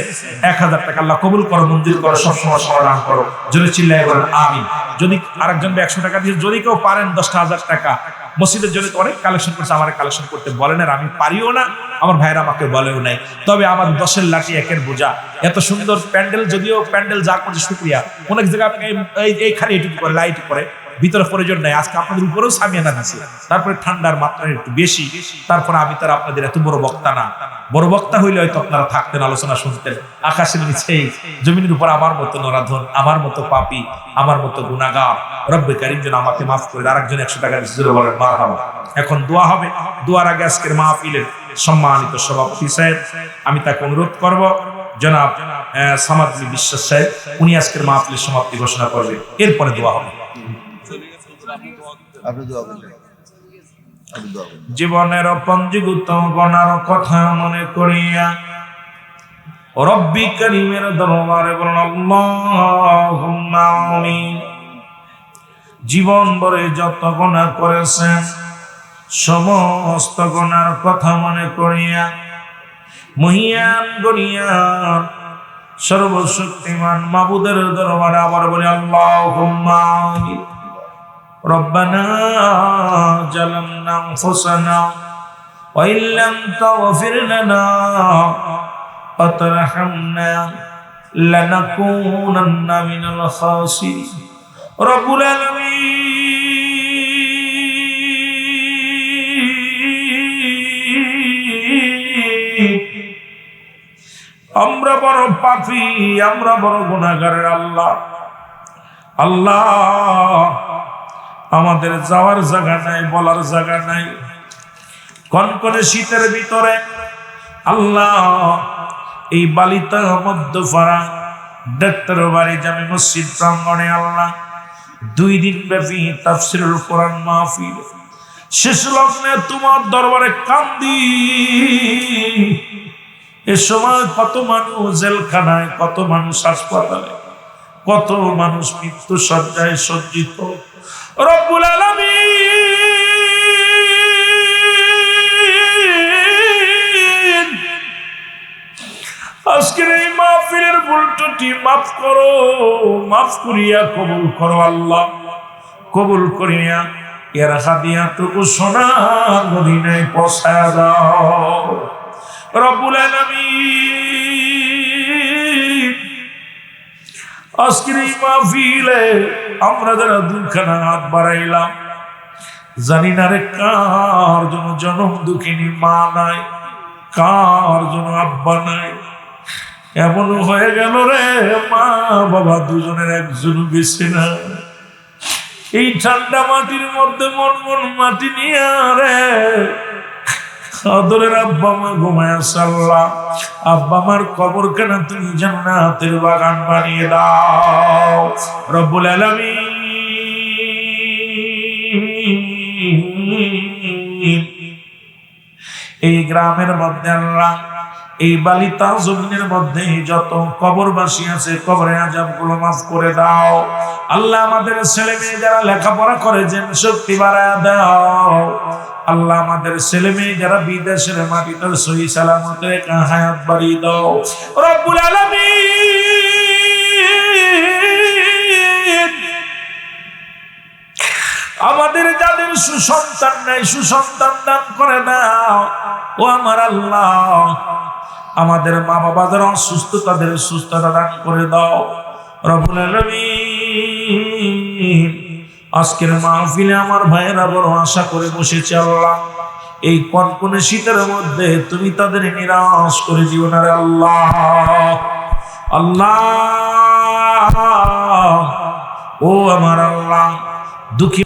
1,000 টাকা। আল্লাহ কবুল করো, মঞ্জুর করো, সবসময় সমাধান করো, জোরে চিল্লায় বলেন আমিন। যদি আরেকজন 100 টাকা দিয়ে, যদি কেউ পারেন 10,000 টাকা মসজিদের জন্য, অনেক কালেকশন করছে, আমার কালেকশন করতে বলেন, আর আমি পারিও না, আমার ভাইরা আমাকে বলেও নাই। তবে আমার 10-এর লাঠি 1-এর বোঝা, এত সুন্দর প্যান্ডেল, যদিও প্যান্ডেল যা করছে শুকরিয়া, অনেক জায়গায় এইখানে এটুকু করে লাইট করে, ভিতরে প্রয়োজন নাই। আজকে আপনাদের উপরেও সামিয়ানা দিছে, তারপরে ঠান্ডার মাত্রা একটু বেশি, তারপরে আমি তার আপনাদের এত বড় বক্তা না। বড় বক্তা হইলে হয়তো আপনারা থাকতেন, আলোচনা শুনতেন। আকাশের নিচে জমিনের উপর আমার মতো নরাধন, আমার মতো পাপী, আমার মতো গুনাহগার রব্বে কারীম যেন আমাকে মাফ করে। আরেকজন 100 টাকা দিতে বলেন মারহাবা। এখন দোয়া হবে, দোয়ার আগে আজকের মাহফিলের সম্মানিত সভাপতি সাহেব, আমি তাকে অনুরোধ করব, জনাব সামাদ আলী বিশ্বাস সাহেব, উনি আজকের মাহফিলের সমাপ্তি ঘোষণা করবে, এরপরে দোয়া হবে। জীবনের পঞ্জীভূত গণার কথা মনে করিয়া রব্বি কারীমের দরবারে বলেন আল্লাহুম্মা আমিন। জীবন ভরে যত গুনাহ করেছেন সমস্ত গুনার কথা মনে করিয়া মহিয়ান গনিয়ান সর্বশক্তিমান মাবুদের দরবারে আবার বলি আল্লাহুম্মা আমিন। ربنا ظلمنا أنفسنا وإن لم تغفر لنا وترحمنا لنكونن من الخاسرين رب العالمين। আমরা বড় পাপী, আমরা বড় গুনাহগার। আল্লাহ আল্লাহ আমাদের যাওয়ার জায়গা নাই, বলার জায়গা নাই। কনকনে শীতের ভিতরে আল্লাহ এই বালিতা মধ্যপাড়া ডাক্তার বাড়ি জামে মসজিদ প্রাঙ্গণে আল্লাহ 2 দিন ব্যাপী তাফসীরুল কোরআন মাহফিল শেষ লগ্নে তোমার দরবারে কান্দি। এ সময় কত মানুষ জেলখানায়, কত মানুষ হাসপাতালে, কত মানুষ মৃত্যু শয্যায় সজ্জিত। রব্বুল আলামিন আজকের এই মাহফিলের ভুল ত্রুটি মাফ করো, মাফ করিয়া কবুল করো আল্লাহ, কবুল করিয়া এর হাদিয়াটুকু সোনার মদিনায় পৌঁছায়া দাও রব্বুল আলামিন। আজকের এই মাহফিলে আমরা যারা দুখানা হাত বাড়াইলাম, জানি না রে কার জন্য জনম দুঃখিনী মা নাই, কার জন্য আব্বা নাই। এমন হয়ে গেল রে মা বাবা দুজনের একজন বেশি না। এই ঠান্ডা মাটির মধ্যে মন মন মাটি নিয়ে রে আদরের আব্বা মা ঘুমায় আল্লাহ, আব্বা মার কবর কেন তুমি জান্নাতের বাগান বানিয়ে দাও রব্বুল আলামিন। এই গ্রামের মধ্যে আল্লাহ এই বালিতা জমিনের মধ্যে যত কবরবাসী আছে কবরে আযাবগুলো মাফ করে দাও আল্লাহ। আমাদের ছেলে মেয়ে যারা লেখাপড়া করেছেন শক্তি বাড়ায় দাও আল্লাহ। আমাদের ছেলে মেয়ে যারা বিদেশের মাটিতে সহি সালামতে হায়াত বাড়িয়ে দাও রব্বুল আলামিন। আমাদের যাদের সুসন্তান নাই সুসন্তান দান করে দাও ও আমার আল্লাহ। আমাদের মা বাবা যারা অসুস্থ তাদের সুস্থতা দান করে দাও রব্বুল আলামিন। আজকের মাহফিলে আমার ভাইয়েরা বড় আশা করে বসেছে আল্লাহ, এই কনকনে শীতের মধ্যে তুমি তাদের নিরাশ করে দিও না রে আল্লাহ। আল্লাহ ও আমার আল্লাহ, দুঃখী